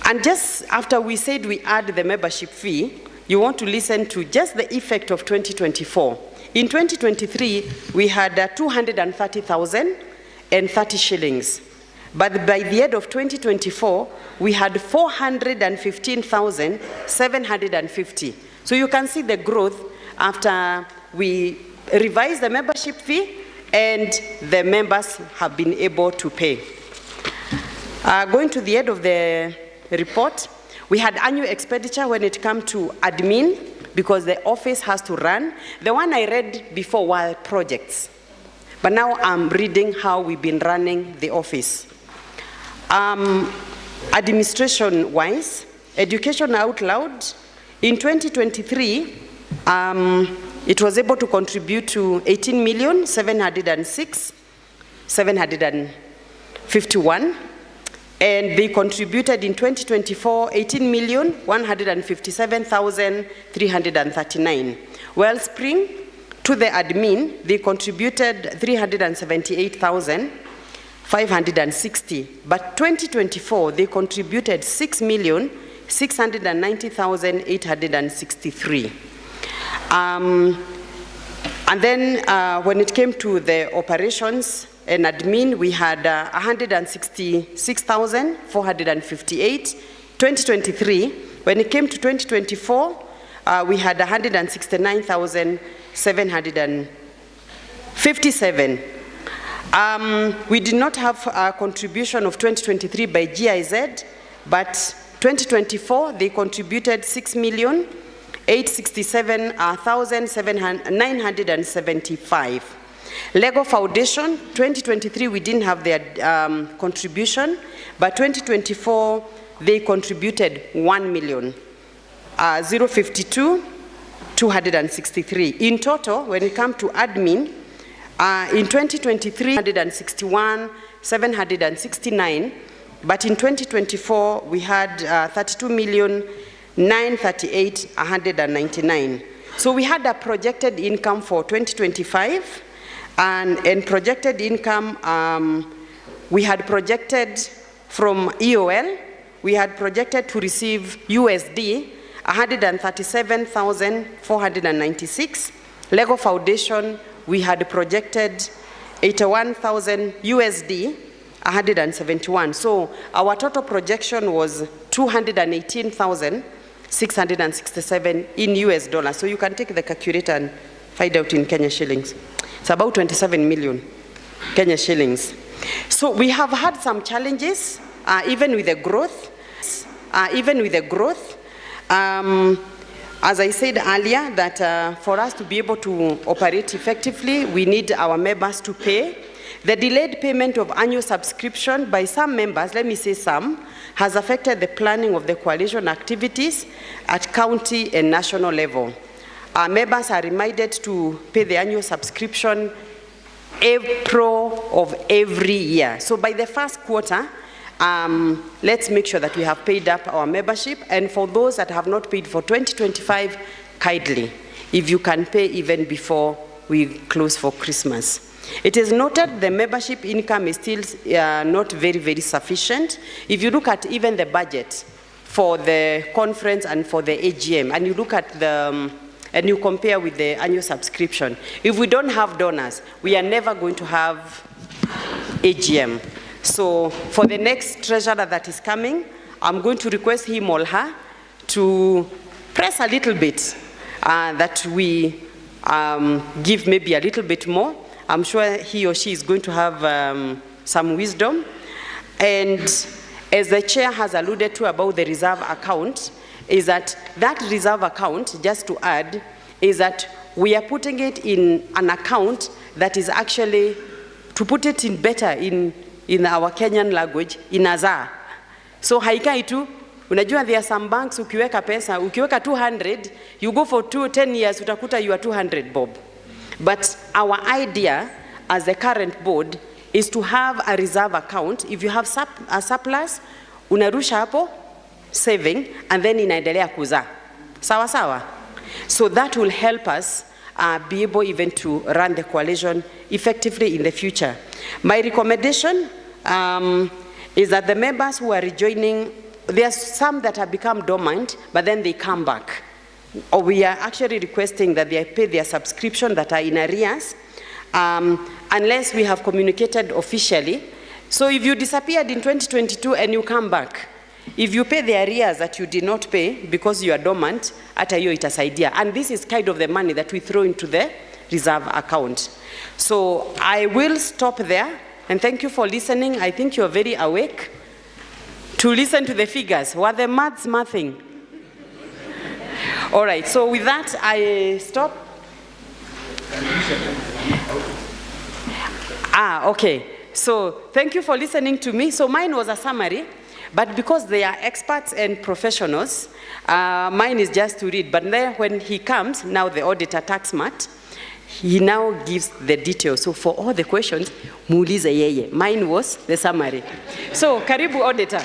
Speaker 6: And just after we said we add the membership fee, you want to listen to just the effect of 2024. In 2023, we had 230,030 shillings. But by the end of 2024, we had 415,750. So you can see the growth after we revised the membership fee and the members have been able to pay. Going to the end of the report, we had annual expenditure when it comes to admin, because the office has to run. The one I read before were projects, but now I'm reading how we've been running the office. Administration-wise, education out loud, in 2023, it was able to contribute to 18,706,751, and they contributed in 2024 18,157,339. Wellspring, to the admin, they contributed 378,560, but 2024 they contributed 6,690,863. And then when it came to the operations and admin, we had 166,458. 2023, when it came to 2024, we had 169,757. We did not have a contribution of 2023 by GIZ, but 2024 they contributed 6,867,975. Lego Foundation, 2023 we didn't have their contribution, but 2024 they contributed 1,052,263. In total, when it comes to admin, in 2023, 161,769, but in 2024, we had 32,938,199. So we had a projected income for 2025, and projected income, we had projected from EOL, we had projected to receive USD 137,496. Lego Foundation, we had projected 81,000 USD 171. So our total projection was 218,667 in US dollars. So you can take the calculator and find out in Kenya shillings. It's about 27 million Kenya shillings. So we have had some challenges, even with the growth. As I said earlier, that for us to be able to operate effectively, we need our members to pay. The delayed payment of annual subscription by some members, let me say some, has affected the planning of the coalition activities at county and national level. Our members are reminded to pay the annual subscription April of every year. So by the first quarter, let's make sure that we have paid up our membership. And for those that have not paid for 2025, kindly, if you can pay even before we close for Christmas. It is noted the membership income is still not very, very sufficient. If you look at even the budget for the conference and for the AGM, and you look at the, and you compare with the annual subscription, if we don't have donors, we are never going to have AGM. So for the next treasurer that is coming, I'm going to request him or her to press a little bit that we give maybe a little bit more. I'm sure he or she is going to have some wisdom. And as the chair has alluded to about the reserve account, is that reserve account, just to add, is that we are putting it in an account that is actually, to put it in better in our Kenyan language, in azar. So haikai tu, unajua there are some banks ukiweka pesa, ukiweka 200, you go for 10 years, utakuta you are 200 bob. But our idea as the current board is to have a reserve account. If you have a surplus, unarusha hapo, saving, and then inaendelea kuzaa. Sawa sawa? So that will help us be able even to run the coalition effectively in the future. My recommendation is that the members who are rejoining, there are some that have become dormant, but then they come back. Or we are actually requesting that they pay their subscription that are in arrears, unless we have communicated officially. So if you disappeared in 2022 and you come back, if you pay the arrears that you did not pay because you are dormant, ata hiyo itasaidia. And this is kind of the money that we throw into the reserve account. So I will stop there, and thank you for listening. I think you are very awake to listen to the figures. Were the maths mathing? All right, so with that, I stop. Okay. So thank you for listening to me. So mine was a summary, but because they are experts and professionals, mine is just to read. But then when he comes, now the auditor taxmat, he now gives the details. So for all the questions, muulize yeye. Mine was the summary. So karibu auditor.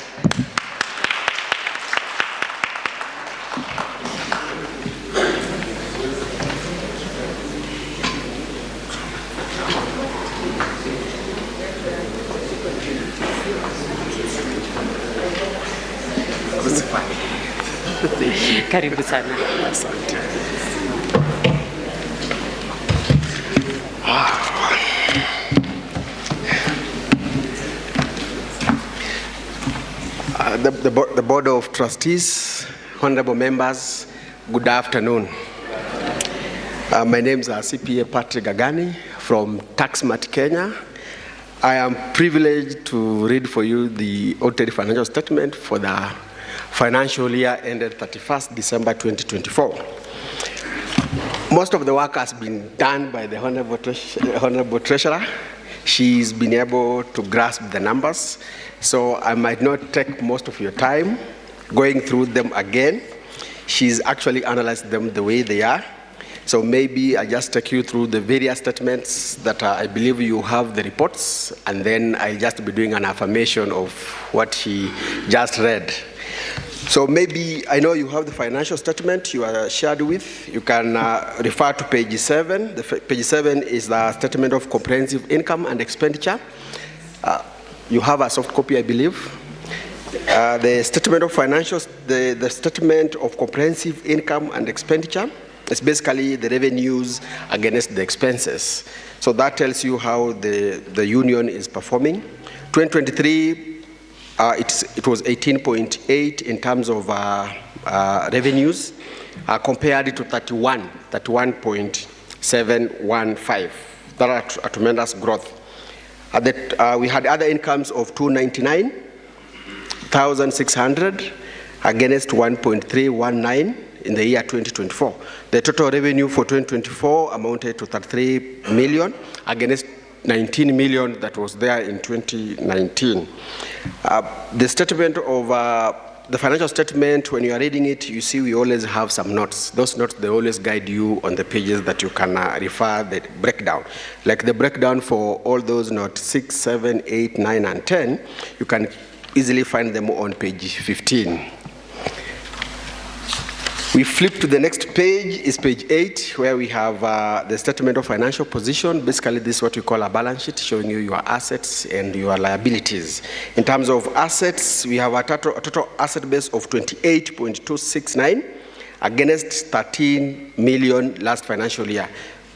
Speaker 6: Karibu sana.
Speaker 11: Asante.
Speaker 12: The Board of Trustees, honorable members, good afternoon. My name is CPA Patrick Gagani from TaxMat Kenya. I am privileged to read for you the audited financial statement for the financial year ended 31st December 2024. Most of the work has been done by the Honorable Treasurer. She's been able to grasp the numbers, so I might not take most of your time going through them again. She's actually analyzed them the way they are. So maybe I just take you through the various statements that I believe you have the reports, and then I just be doing an affirmation of what she just read. So maybe, I know you have the financial statement you are shared with. You can refer to page 7. Page 7 is the statement of comprehensive income and expenditure. You have a soft copy, I believe. The statement of financials, the statement of comprehensive income and expenditure is basically the revenues against the expenses. So that tells you how the union is performing. 2023, it was 18.8 in terms of revenues, compared to 31.715. That is a tremendous growth. We had other incomes of 299,600 against 1.319 in the year 2024. The total revenue for 2024 amounted to 33 million against 19 million that was there in 2019. The statement of the financial statement, when you are reading it, you see we always have some notes. Those notes, they always guide you on the pages that you can refer the breakdown. Like the breakdown for all those notes 6, 7, 8, 9, and 10, you can easily find them on page 15. We flip to the next page, is page 8, where we have the statement of financial position. Basically, this is what we call a balance sheet, showing you your assets and your liabilities. In terms of assets, we have a total asset base of 28.269 against 13 million last financial year.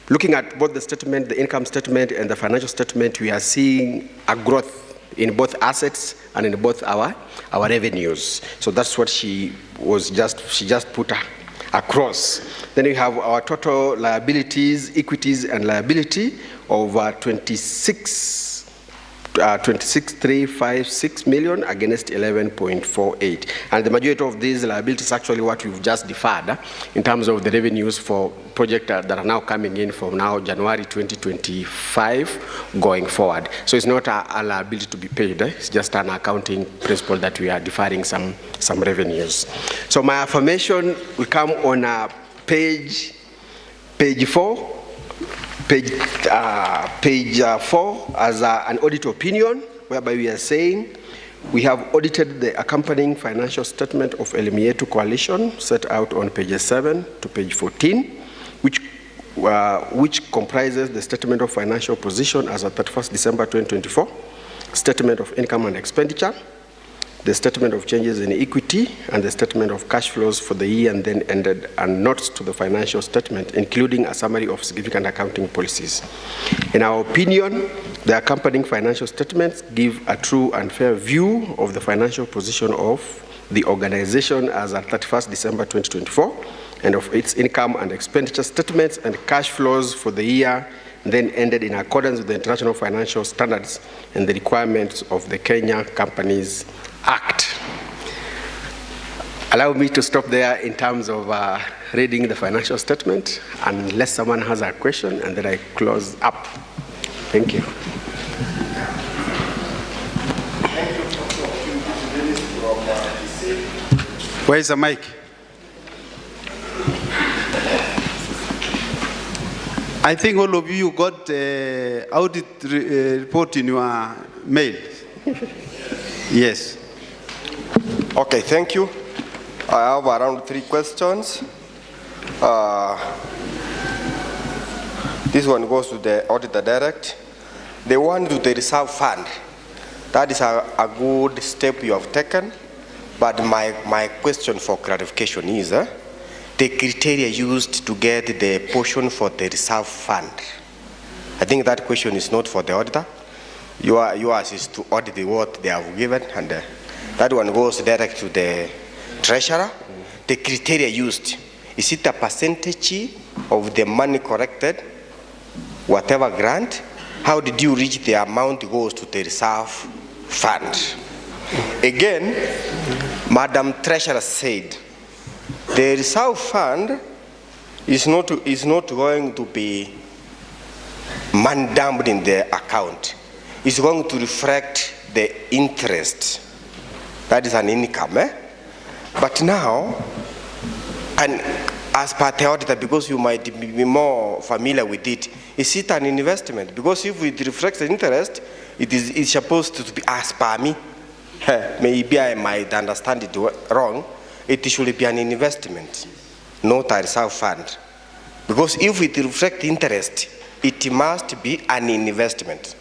Speaker 12: Looking at both the statement, the income statement, and the financial statement, we are seeing a growth in both assets and in both our revenues. So that's what she just put across. Then we have our total liabilities, equities and liability of 26,356 million against 11.48. And the majority of these liabilities is actually what we've just deferred in terms of the revenues for projects that are now coming in from now January 2025 going forward. So it's not a liability to be paid, it's just an accounting principle that we are deferring some revenues. So my affirmation will come on page 4. Page 4 as an audit opinion, whereby we are saying we have audited the accompanying financial statement of Elimietu Coalition set out on pages 7 to page 14, which comprises the statement of financial position as of 31st December 2024, statement of income and expenditure, the statement of changes in equity, and the statement of cash flows for the year and then ended, and notes to the financial statement, including a summary of significant accounting policies. In our opinion, the accompanying financial statements give a true and fair view of the financial position of the organization as at 31st December 2024, and of its income and expenditure statements and cash flows for the year then ended in accordance with the international financial standards and the requirements of the Kenya Companies Act. Allow me to stop there in terms of reading the financial statement, unless someone has a question, and then I close up. Thank you.
Speaker 3: Where is the mic? I think all of you got audit report in your mail. Yes.
Speaker 11: Okay, thank you. I have around 3 questions. This one goes to the auditor direct. The one to the reserve fund. That is a good step you have taken. But my question for clarification is the criteria used to get the portion for the reserve fund. I think that question is not for the auditor. Yours is to audit what they have given, and that one goes direct to the treasurer. The criteria used, is it a percentage of the money collected, whatever grant? How did you reach the amount goes to the reserve fund? Again, Madam Treasurer said, the reserve fund is not going to be man dumped in the account. It's going to reflect the interest. That is an income. But now, and as per the auditor, because you might be more familiar with it, is it an investment? Because if it reflects the interest, it's supposed to be as per me. Maybe I might understand it wrong. It should be an investment, not a reserve fund. Because if it reflects interest, it must be an investment.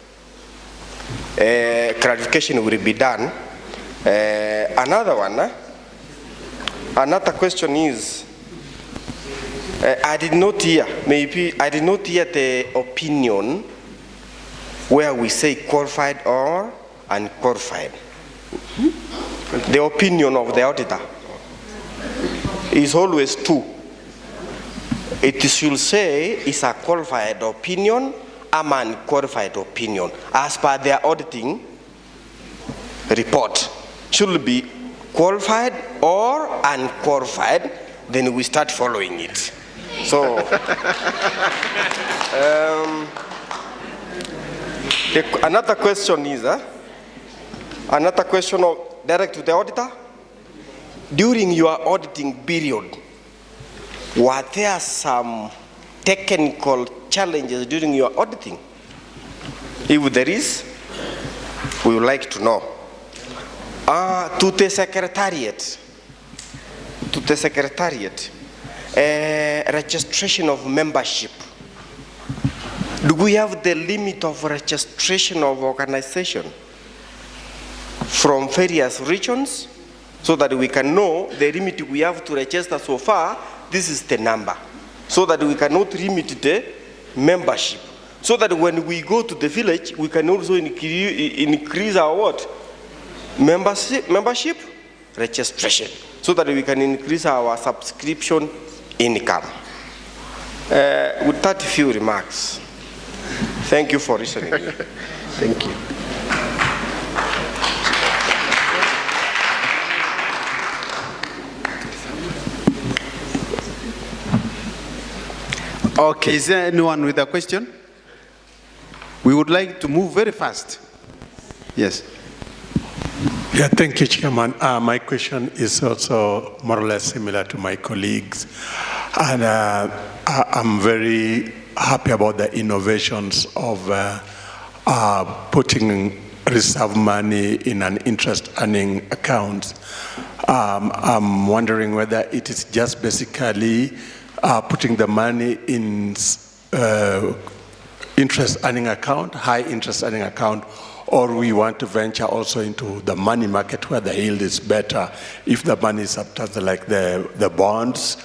Speaker 11: Clarification will be done. Another one, another question is, I did not hear the opinion where we say qualified or unqualified. The opinion of the auditor is always 2. It should say it's a qualified opinion or unqualified opinion. As per their auditing report, should be qualified or unqualified, then we start following it. So, another question is, another question direct to the auditor. during your auditing period, were there some technical challenges during your auditing? If there is, we would like to know. To the Secretariat, registration of membership. Do we have the limit of registration of organization from various regions so that we can know the limit we have to register so far? This is the number, so that we cannot limit the membership, so that when we go to the village, we can also increase our what? Membership registration, so that we can increase our subscription income. With that few remarks, thank you for listening.
Speaker 12: Thank you.
Speaker 3: Okay, is there anyone with a question? We would like to move very fast. Yes.
Speaker 13: Yeah, thank you, Chairman. My question is also more or less similar to my colleagues. And I'm very happy about the innovations of putting reserve money in an interest-earning account. I'm wondering whether it is just basically putting the money in interest-earning account, high interest-earning account, or we want to venture also into the money market where the yield is better if the money is like the bonds,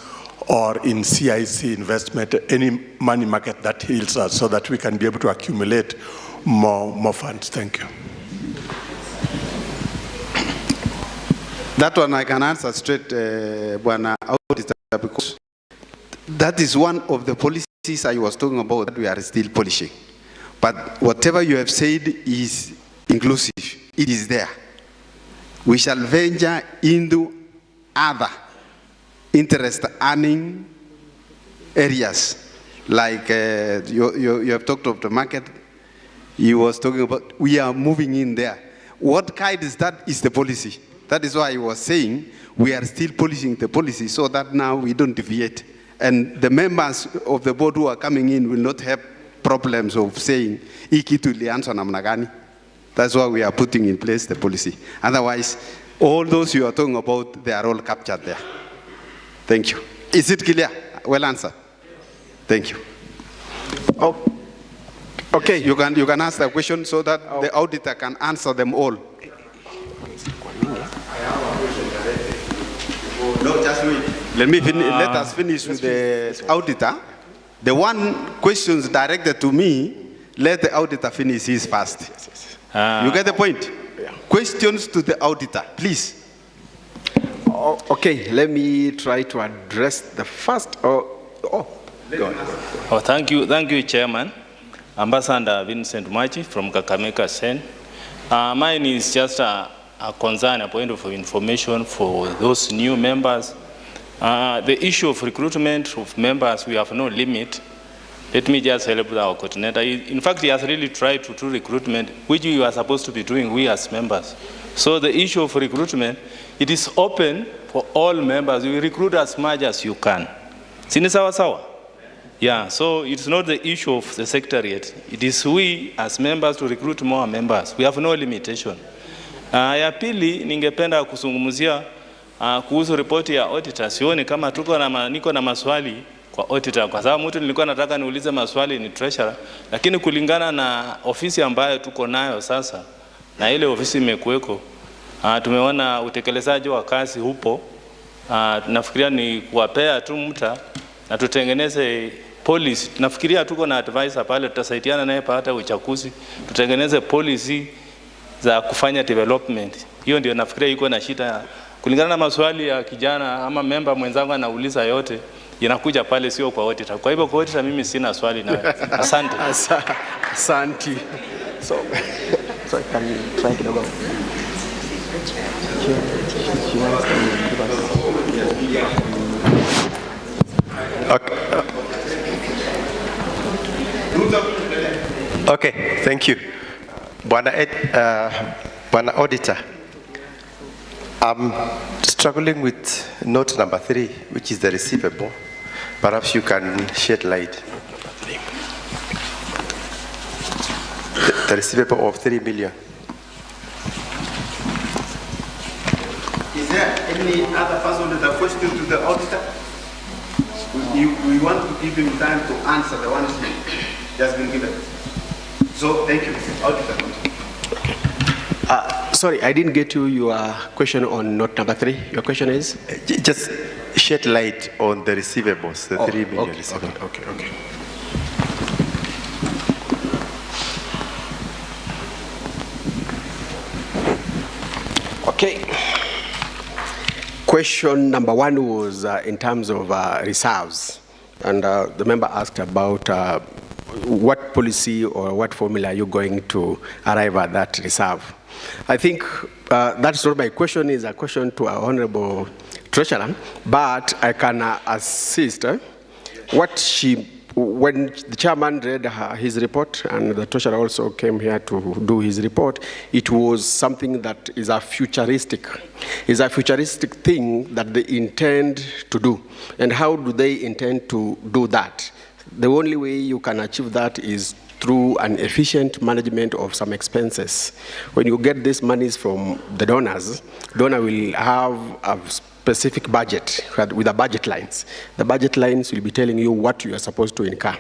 Speaker 13: or in CIC investment, any money market that yields us, so that we can be able to accumulate more funds. Thank you.
Speaker 3: That one I can answer straight, Bwana Auditor, because that is one of the policies I was talking about that we are still polishing. But whatever you have said is inclusive. It is there. We shall venture into other interest-earning areas. Like you have talked of the market. You was talking about, we are moving in there. What kind is that is the policy. That is why I was saying we are still polishing the policy so that now we don't deviate. And the members of the board who are coming in will not have problems of saying, that's why we are putting in place the policy. Otherwise, all those you are talking about, they are all captured there. Thank you. Is it clear? Well answered. Thank you.
Speaker 12: Oh, okay.
Speaker 3: You can ask the question so that the auditor can answer them all. No, just wait. Let us finish with the auditor. The one questions directed to me, let the auditor finish his first. You get the point?
Speaker 12: Yeah.
Speaker 3: Questions to the auditor, please.
Speaker 12: Okay, let me try to address the first. Go on.
Speaker 14: Oh, thank you, Chairman. Ambassador Vincent Machi from Kakamega Sen. Mine is just a concern, a point of information for those new members. The issue of recruitment of members, we have no limit. Let me just help our coordinator. In fact, he has really tried to do recruitment, which we are supposed to be doing, we as members. So the issue of recruitment, it is open for all members. You recruit as much as you can. Sini sawa sawa? Yeah, so it's not the issue of the secretariat. It is we as members to recruit more members. We have no limitation. Ya pili, ningependa kuzungumzia kuhusu ripoti ya auditor. Sioni kama niko na maswali kwa auditor, kwa sababu mtu nilikuwa nataka niulize maswali ni treasurer, lakini kulingana na ofisi ambayo tuko nayo sasa na ile ofisi imekuweko, tumeona utekelezaji wa kazi upo. Nafikiria ni kuwapea tu mta na tutengeneze policy. Nafikiria tuko na advisor pale, tutasaidiana naye pata uchaguzi, tutengeneze policy za kufanya development. Hiyo ndio nafikiria iko na shida. Kulingana na maswali ya kijana ama member mwenzangu anauliza yote, inakuja pale sio kwa auditor. Kwa hivyo kwa auditor mimi sina swali na asante.
Speaker 12: Asante. So I can try kidogo.
Speaker 15: Okay, thank you. Bwana Auditor,
Speaker 11: I'm struggling with note number 3, which is the receivable. Perhaps you can shed light. The receivable of 3 million.
Speaker 3: Is there any other person with a question to the auditor? We want to give him time to answer the ones he has been given. So, thank you, auditor.
Speaker 12: Sorry, I didn't get your question on note number 3. Your question is?
Speaker 11: Just shed light on the receivables, the 3 million
Speaker 12: okay,
Speaker 11: receivables.
Speaker 12: Okay. Okay. Question number 1 was in terms of reserves. And the member asked about what policy or what formula are you going to arrive at that reserve. I think that's not my question, is a question to our Honorable Treasurer, but I can assist. When the chairman read his report and the treasurer also came here to do his report, it was something that is a futuristic thing that they intend to do. And how do they intend to do that? The only way you can achieve that is through an efficient management of some expenses. When you get these monies from the donors, donor will have a specific budget with the budget lines. The budget lines will be telling you what you are supposed to incur.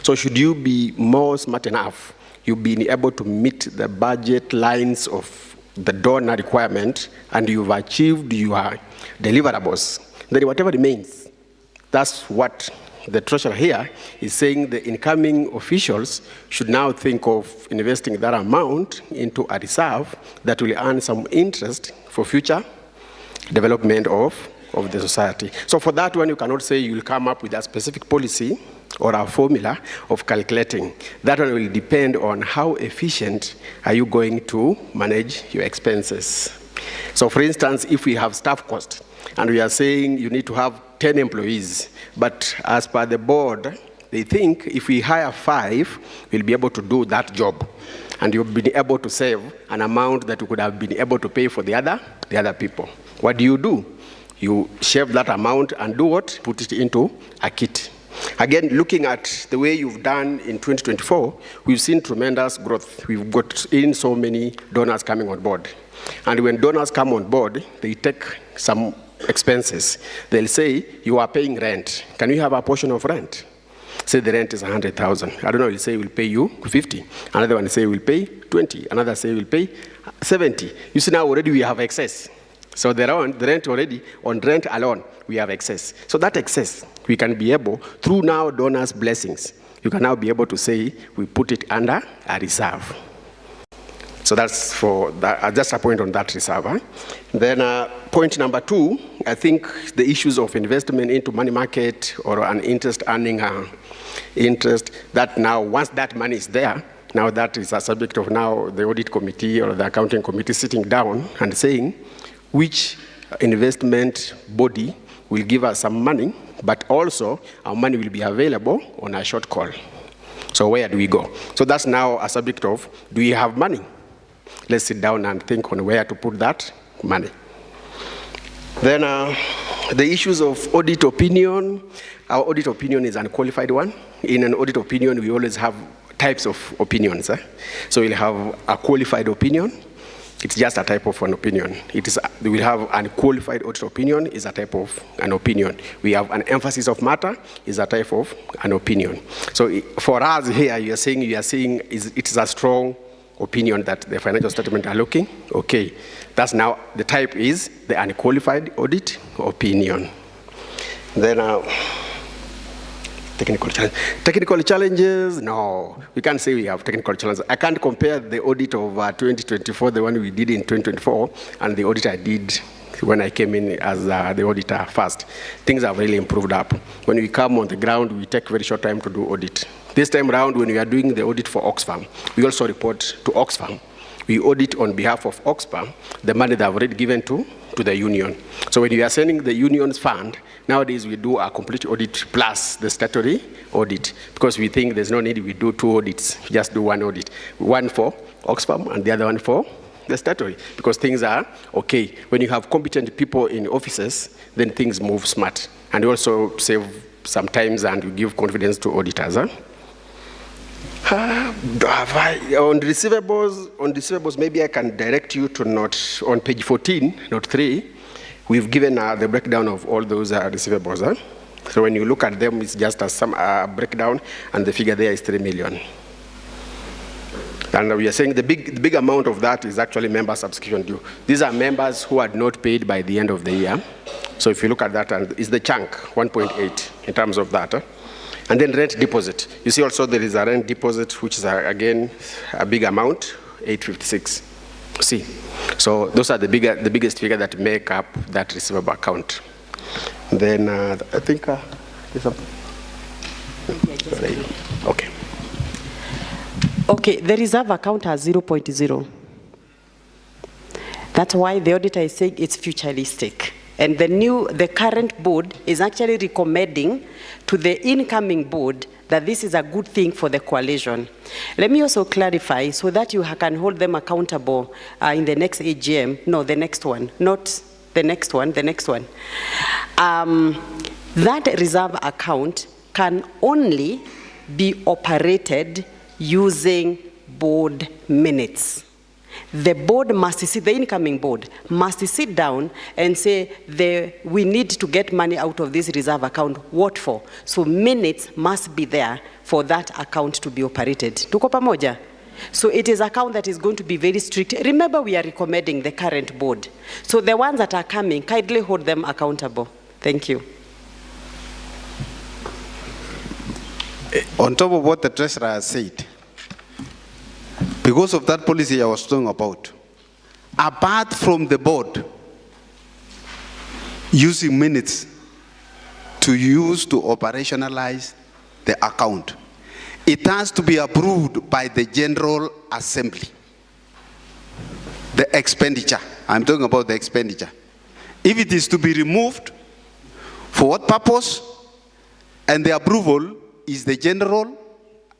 Speaker 12: So should you be more smart enough, you've been able to meet the budget lines of the donor requirement and you've achieved your deliverables, then whatever remains, that's what the treasurer here is saying. The incoming officials should now think of investing that amount into a reserve that will earn some interest for future development of the society. So for that one, you cannot say you will come up with a specific policy or a formula of calculating. That one will depend on how efficient are you going to manage your expenses. So for instance, if we have staff cost and we are saying you need to have 10 employees, but as per the board, they think if we hire 5, we'll be able to do that job. And you've been able to save an amount that you could have been able to pay for the other people. What do? You shave that amount and do what? Put it into a kit. Again, looking at the way you've done in 2024, we've seen tremendous growth. We've got in so many donors coming on board. And when donors come on board, they take some expenses. They'll say, you are paying rent. Can you have a portion of rent? Say the rent is 100,000. I don't know, he'll say we'll pay you 50. Another one will say we'll pay 20. Another say we'll pay 70. You see now already we have excess. So the rent already, on rent alone, we have excess. So that excess, we can be able, through now donors' blessings, you can now be able to say we put it under a reserve. So that's for that, just a point on that reserve. Huh? Then point number 2, I think the issues of investment into money market or an interest earning interest, that now once that money is there, now that is a subject of now the audit committee or the accounting committee sitting down and saying which investment body will give us some money, but also our money will be available on a short call. So where do we go? So that's now a subject of, do we have money? Let's sit down and think on where to put that money. Then the issues of audit opinion. Our audit opinion is an unqualified one. In an audit opinion, we always have types of opinions. So we'll have a qualified opinion. It's just a type of an opinion. We will have an unqualified audit opinion, is a type of an opinion. We have an emphasis of matter, is a type of an opinion. So for us here, you are saying it is a strong opinion that the financial statement are looking. Okay, that's now the type is the unqualified audit opinion. Then technical challenges, no, we can't say we have technical challenges. I can't compare the audit of 2024, the one we did in 2024, and the audit I did when I came in as the auditor first. Things have really improved up. When we come on the ground, we take very short time to do audit. This time around, when we are doing the audit for Oxfam, we also report to Oxfam. We audit on behalf of Oxfam the money they have already given to the union. So when you are sending the union's fund, nowadays we do a complete audit plus the statutory audit, because we think there's no need we do 2 audits, just do 1 audit. One for Oxfam and the other one for the statutory, because things are okay. When you have competent people in offices, then things move smart. And you also save some times and you give confidence to auditors. On receivables, maybe I can direct you to note on page 14, note 3. We've given the breakdown of all those receivables. So when you look at them, it's just a breakdown, and the figure there is 3 million. And we are saying the big amount of that is actually member subscription due. These are members who had not paid by the end of the year. So if you look at that, and it's the chunk, 1.8 in terms of that. And then rent deposit. You see also there is a rent deposit, which is again a big amount, 856. See, so those are the biggest figure that make up that receivable account. Then I think okay.
Speaker 6: Okay, the reserve account has 0.0. That's why the auditor is saying it's futuristic. And the current board is actually recommending to the incoming board that this is a good thing for the coalition. Let me also clarify so that you can hold them accountable in the next AGM. No, the next one, not the next one, the next one. That reserve account can only be operated using board minutes. The board must sit, the incoming board must sit down and say, we need to get money out of this reserve account. What for? So minutes must be there for that account to be operated. Tuko pamoja? So it is an account that is going to be very strict. Remember, we are recommending the current board. So the ones that are coming, kindly hold them accountable. Thank you.
Speaker 3: On top of what the treasurer has said, because of that policy I was talking about, apart from the board using minutes to use to operationalize the account, it has to be approved by the General Assembly. The expenditure, I'm talking about the expenditure. If it is to be removed, for what purpose? And the approval is the General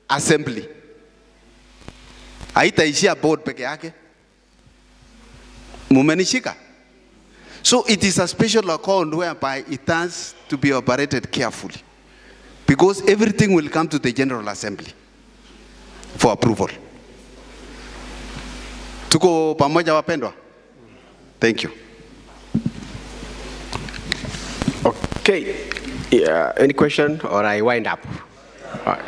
Speaker 3: Assembly. Haitaishia board peke yake. Mumenishika. So it is a special account whereby it has to be operated carefully, because everything will come to the General Assembly for approval. Tuko pamoja wapendwa? Thank you.
Speaker 12: Okay. Yeah, any question or I wind up? All right.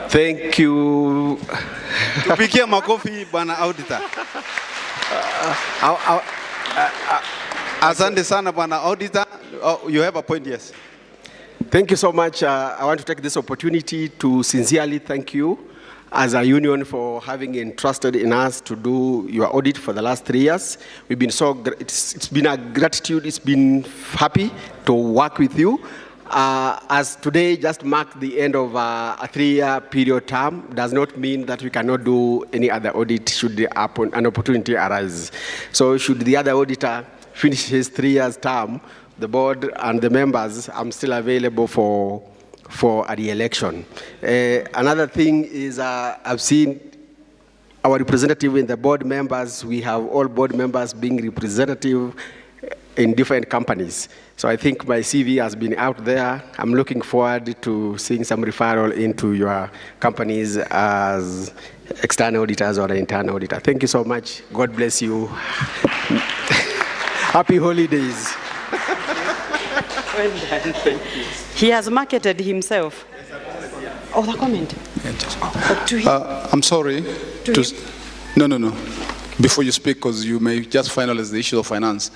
Speaker 12: Thank you.
Speaker 3: Tupikie makofi bwana auditor. Asante sana bwana auditor. Oh, you have a point, yes.
Speaker 12: Thank you so much. I want to take this opportunity to sincerely thank you as a union for having entrusted in us to do your audit for the last 3 years. We've been it's been a gratitude, it's been happy to work with you. As today just marked the end of a 3-year period term, does not mean that we cannot do any other audit should an opportunity arise. So should the other auditor finish his 3 years term, the board and the members, I'm still available for a re-election. Another thing is I've seen our representative in the board members. We have all board members being representative in different companies. So I think my CV has been out there. I'm looking forward to seeing some referral into your companies as external auditors or an internal auditor. Thank you so much. God bless you. Happy holidays.
Speaker 6: Well done. Thank you. He has marketed himself. Oh, the comment.
Speaker 2: I'm sorry. No. Before you speak, because you may just finalize the issue of finance.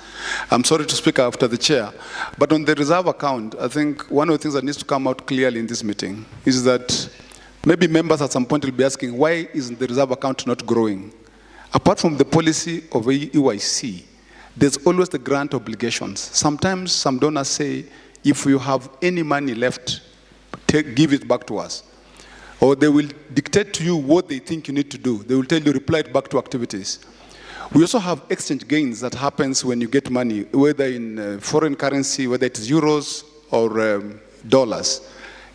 Speaker 2: I'm sorry to speak after the chair, but on the reserve account, I think one of the things that needs to come out clearly in this meeting is that maybe members at some point will be asking, why isn't the reserve account not growing? Apart from the policy of EYC, there's always the grant obligations. Sometimes some donors say, if you have any money left, give it back to us. Or they will dictate to you what they think you need to do. They will tell you, reply it back to activities. We also have exchange gains that happens when you get money, whether in foreign currency, whether it is euros or dollars.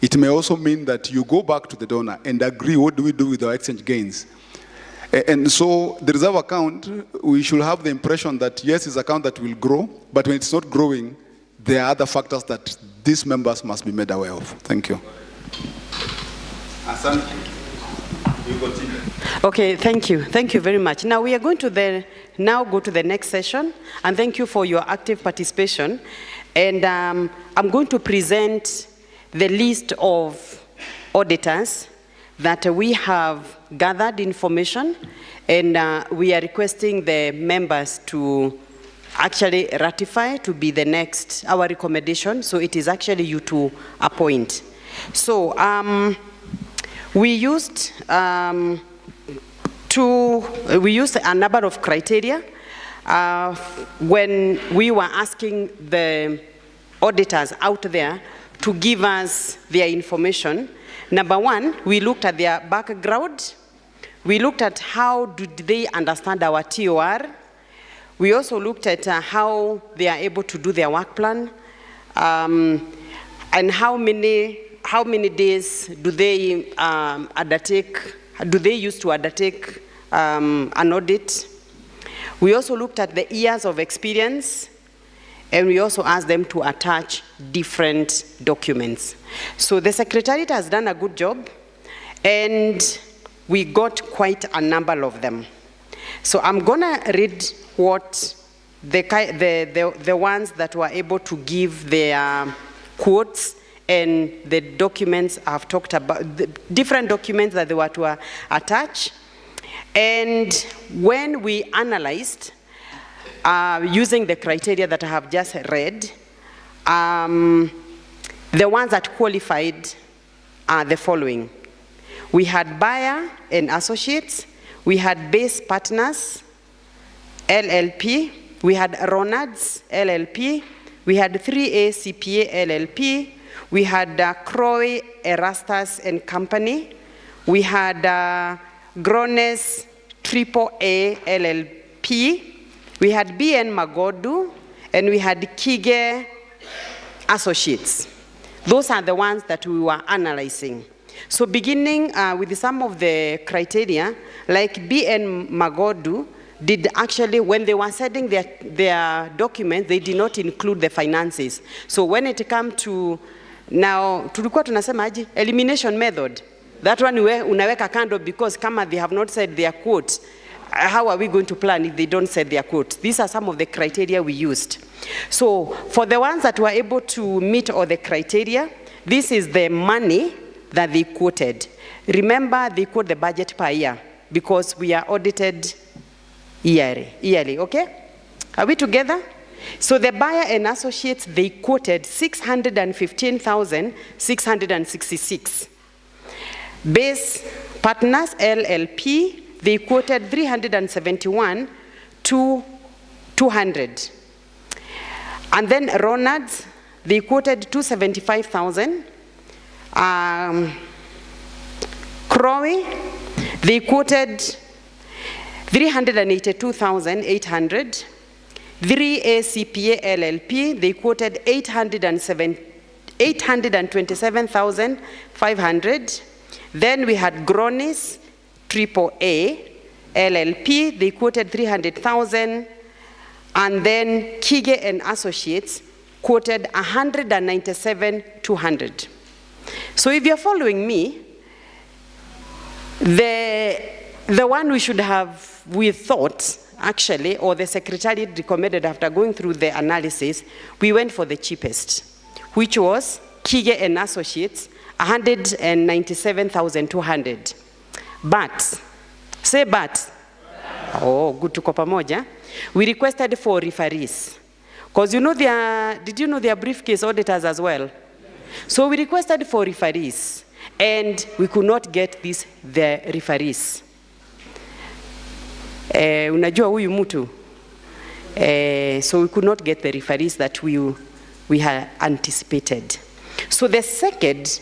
Speaker 2: It may also mean that you go back to the donor and agree, what do we do with our exchange gains? And so the reserve account, we should have the impression that yes, it's an account that will grow, but when it's not growing, there are other factors that these members must be made aware of. Thank you.
Speaker 3: Asante. You continue.
Speaker 6: Okay, thank you. Thank you very much. Now we are going to now go to the next session, and thank you for your active participation. And I'm going to present the list of auditors that we have gathered information, and we are requesting the members to actually ratify to be the next, our recommendation. So it is actually you to appoint. So we used a number of criteria when we were asking the auditors out there to give us their information. Number one, we looked at their background. We looked at how did they understand our TOR. We also looked at how they are able to do their work plan, and how many days do they undertake, do they use to undertake an audit. We also looked at the years of experience, and we also asked them to attach different documents. So the Secretariat has done a good job, and we got quite a number of them. So I'm gonna read what the ones that were able to give their quotes and the documents I've talked about, the different documents that they were to attach. And when we analyzed, using the criteria that I have just read, the ones that qualified are the following. We had Bayer and Associates, we had Base Partners, LLP, we had Ronalds, LLP, we had 3A CPA, LLP, we had Crowe, Erastus and Company, we had Grones, AAA, LLP, we had BN Magodu, and we had Kige Associates. Those are the ones that we were analyzing. So beginning with some of the criteria, like BN Magodu did actually, when they were setting their documents, they did not include the finances. So when it comes to, now, tulikuwa tunasemaje, elimination method, that one unaweka kando because kama they have not said their quote, how are we going to plan if they don't set their quote? These are some of the criteria we used. So for the ones that were able to meet all the criteria, this is the money that they quoted. Remember, they quote the budget per year because we are audited yearly, okay? Are we together? So the Bayer and Associates, they quoted 615,666. Base Partners, LLP, they quoted 371,200. And then Ronalds, they quoted 275,000. Crowe, they quoted 382,800. 3A CPA LLP, they quoted 827,500. Then we had Gronis, AAA LLP, they quoted 300,000. And then Kige and Associates quoted 197,200. So if you're following me, the one we should have, we thought, actually, or the Secretariat recommended after going through the analysis, we went for the cheapest, which was Kige and Associates, 197,200. But, say but. Oh, good to kopa moja. We requested for referees. Because you know did you know they are briefcase auditors as well? So we requested for referees, and we could not get the referees. Unajua huyu mtu. So we could not get the referees that we had anticipated. So the second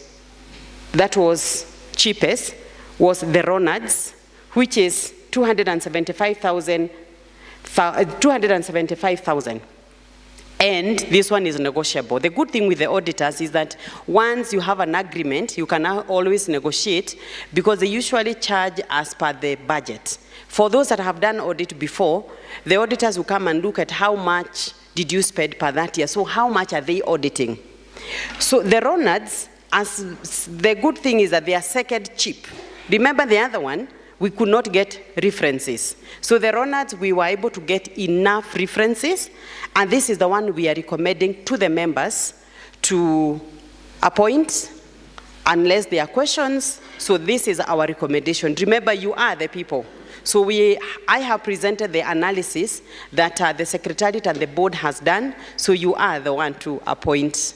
Speaker 6: that was cheapest was the Ronalds, which is 275,000. And this one is negotiable. The good thing with the auditors is that once you have an agreement, you can always negotiate because they usually charge as per the budget. For those that have done audit before, the auditors will come and look at how much did you spend per that year. So how much are they auditing? So the Ronalds, the good thing is that they are second cheap. Remember the other one, we could not get references. So the Ronalds, we were able to get enough references, and this is the one we are recommending to the members to appoint unless there are questions. So this is our recommendation. Remember, you are the people. So I have presented the analysis that the Secretariat and the board has done, so you are the one to appoint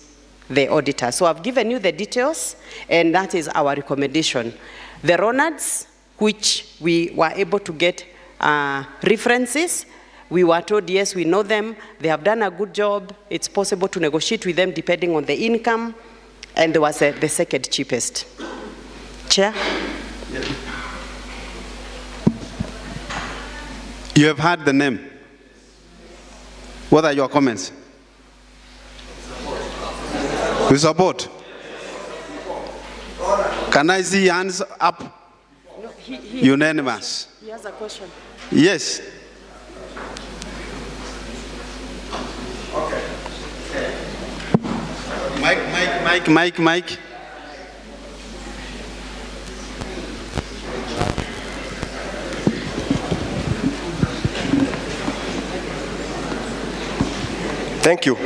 Speaker 6: the auditor. So I've given you the details, and that is our recommendation. The Ronalds, which we were able to get references, we were told, yes, we know them, they have done a good job, it's possible to negotiate with them depending on the income, and there was the second cheapest. Chair?
Speaker 3: Yes. You have heard the name. What are your comments? We support. Can I see hands up?
Speaker 6: No,
Speaker 3: unanimous.
Speaker 6: He has a question.
Speaker 3: Yes. Okay. Mike.
Speaker 11: Thank you.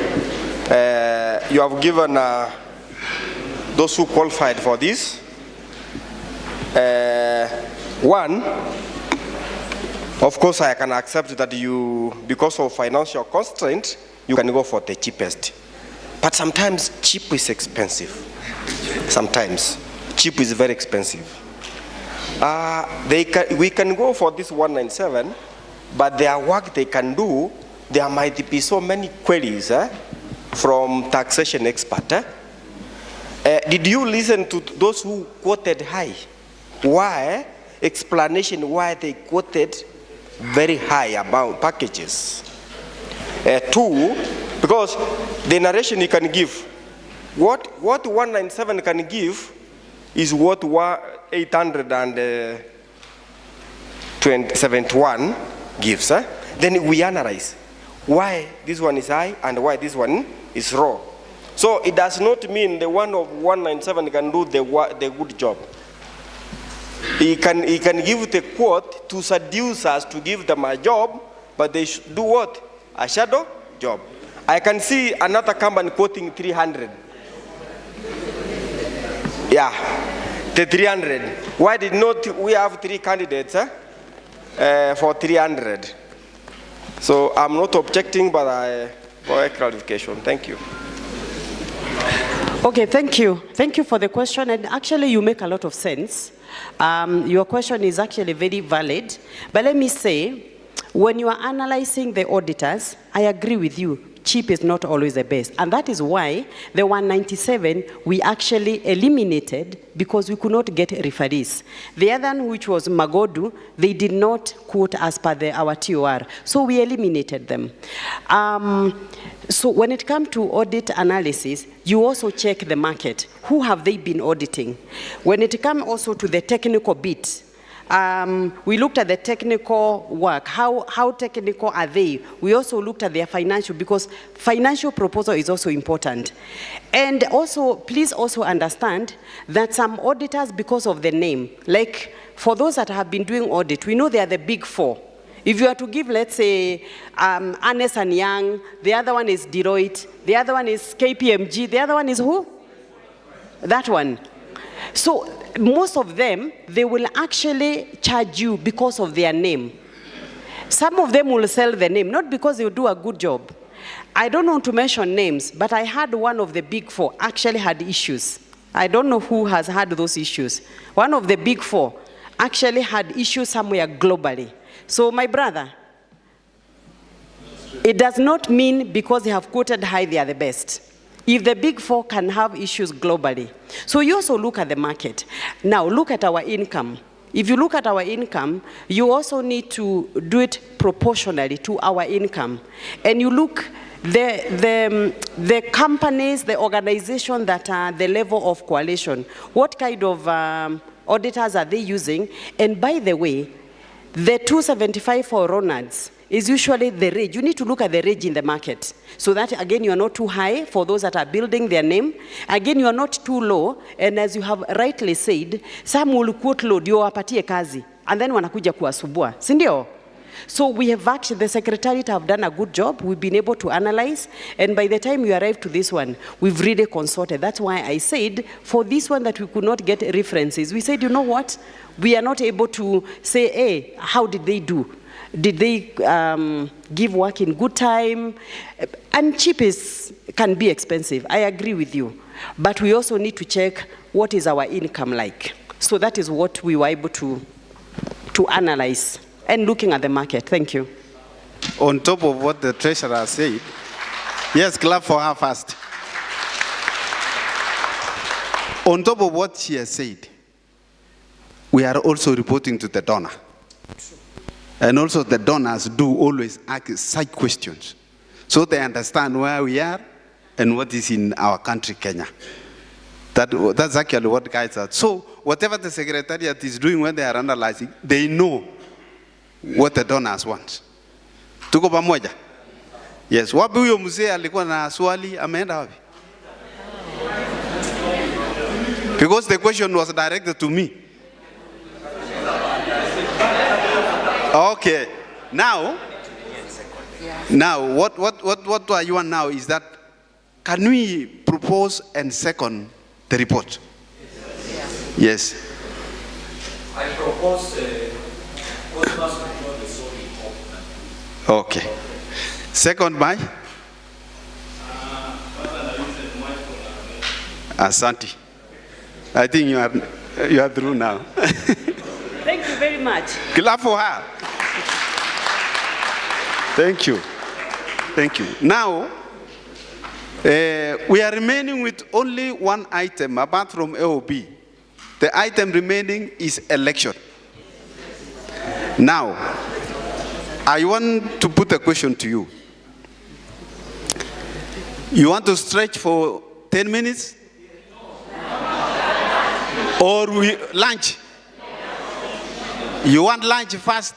Speaker 11: You have given those who qualified for this. One, of course, I can accept that you, because of financial constraint, you can go for the cheapest. But sometimes cheap is expensive. Sometimes cheap is very expensive. We can go for this 197, but their work they can do, there might be so many queries from taxation expert. Did you listen to those who quoted high? Why? Explanation why they quoted very high about packages. Two, because the narration you can give, what 197 can give is what 871 gives. Then we analyze why this one is high and why this one is low. So it does not mean the one of 197 can do the good job. He can give the quote to seduce us to give them a job, but they should do what? A shadow job. I can see another company quoting 300. Yeah, the 300. Why did not we have 3 candidates for 300? So I'm not objecting, but for a clarification. Thank you.
Speaker 6: Okay, thank you. Thank you for the question, and actually you make a lot of sense. Your question is actually very valid, but let me say, when you are analyzing the auditors, I agree with you, cheap is not always the best, and that is why the 197 we actually eliminated because we could not get referees. The other one, which was Magodu, they did not quote as per our TOR, so we eliminated them. So when it comes to audit analysis, you also check the market. Who have they been auditing? When it comes also to the technical bit, we looked at the technical work. How technical are they? We also looked at their financial, because financial proposal is also important. And also, please also understand that some auditors, because of the name, like for those that have been doing audit, we know they are the big 4. If you are to give, let's say, Ernst & Young, the other one is Deloitte, the other one is KPMG, the other one is who? That one. So most of them, they will actually charge you because of their name. Some of them will sell the name, not because they will do a good job. I don't want to mention names, but I had one of the big 4 actually had issues. I don't know who has had those issues. One of the big 4 actually had issues somewhere globally. So my brother, it does not mean because they have quoted high they are the best. If the big 4 can have issues globally. So you also look at the market. Now look at our income. if you look at our income, you also need to do it proportionally to our income. And you look, the companies, the organization that are the level of coalition, what kind of auditors are they using? And by the way, the 275 for Ronalds is usually the rate. You need to look at the rate in the market. So that, again, you are not too high for those that are building their name. Again, you are not too low. And as you have rightly said, some will quote low, ndio wapatie kazi. And then wanakuja kuwasubua. Sindio? So we have actually, the Secretariat have done a good job. We've been able to analyze. And by the time we arrived to this one, we've really consulted. That's why I said, for this one that we could not get references, we said, you know what? We are not able to say, hey, how did they do? Did they give work in good time? And cheap can be expensive. I agree with you. But we also need to check what is our income like. So that is what we were able to analyze and looking at the market. Thank you.
Speaker 3: On top of what the treasurer said, yes, clap for her first. On top of what she has said, we are also reporting to the donor. And also the donors do always ask side questions, so they understand where we are and what is in our country, Kenya. That's actually what guides us. So whatever the Secretariat is doing when they are analyzing, they know what the donors want. Tuko pamoja? Yes. Wapi huyo mzee alikuwa na swali, ameenda wapi? Because the question was directed to me. Okay. Now what I want now is that, can we propose and second the report? Yes.
Speaker 15: I propose
Speaker 3: okay. Second by? Asante. I think you are through now.
Speaker 6: Thank you very much.
Speaker 3: Clap for her. Thank you. Thank you. Now, we are remaining with only one item apart from AOB. The item remaining is election. Now, I want to put a question to you. You want to stretch for 10 minutes? Or lunch? You want lunch first?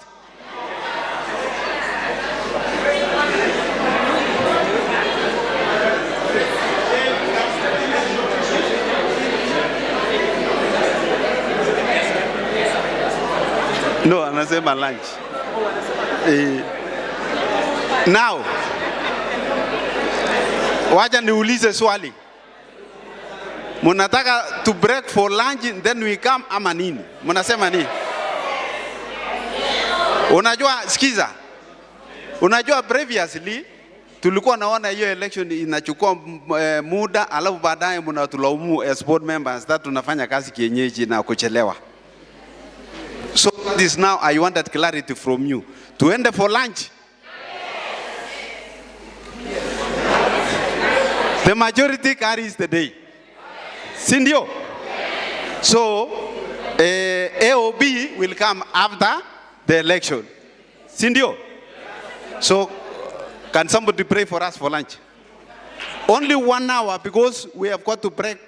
Speaker 3: No, anasema lunch. Now, wacha niulize swali. Munataka to break for lunch and then we come ama nini? Munasema nini? Unajua, sikiza. Unajua previously tulikuwa naona hiyo election inachukua muda, alafu baadaye mnatulaumu as board members that tunafanya kazi kienyeji na kuchelewa. So this now I want that clarity from you. Tuende for lunch? The majority carries the day. Sindio? So AOB will come after the election. Sindio? So can somebody pray for us for lunch? Only 1 hour, because we have got to break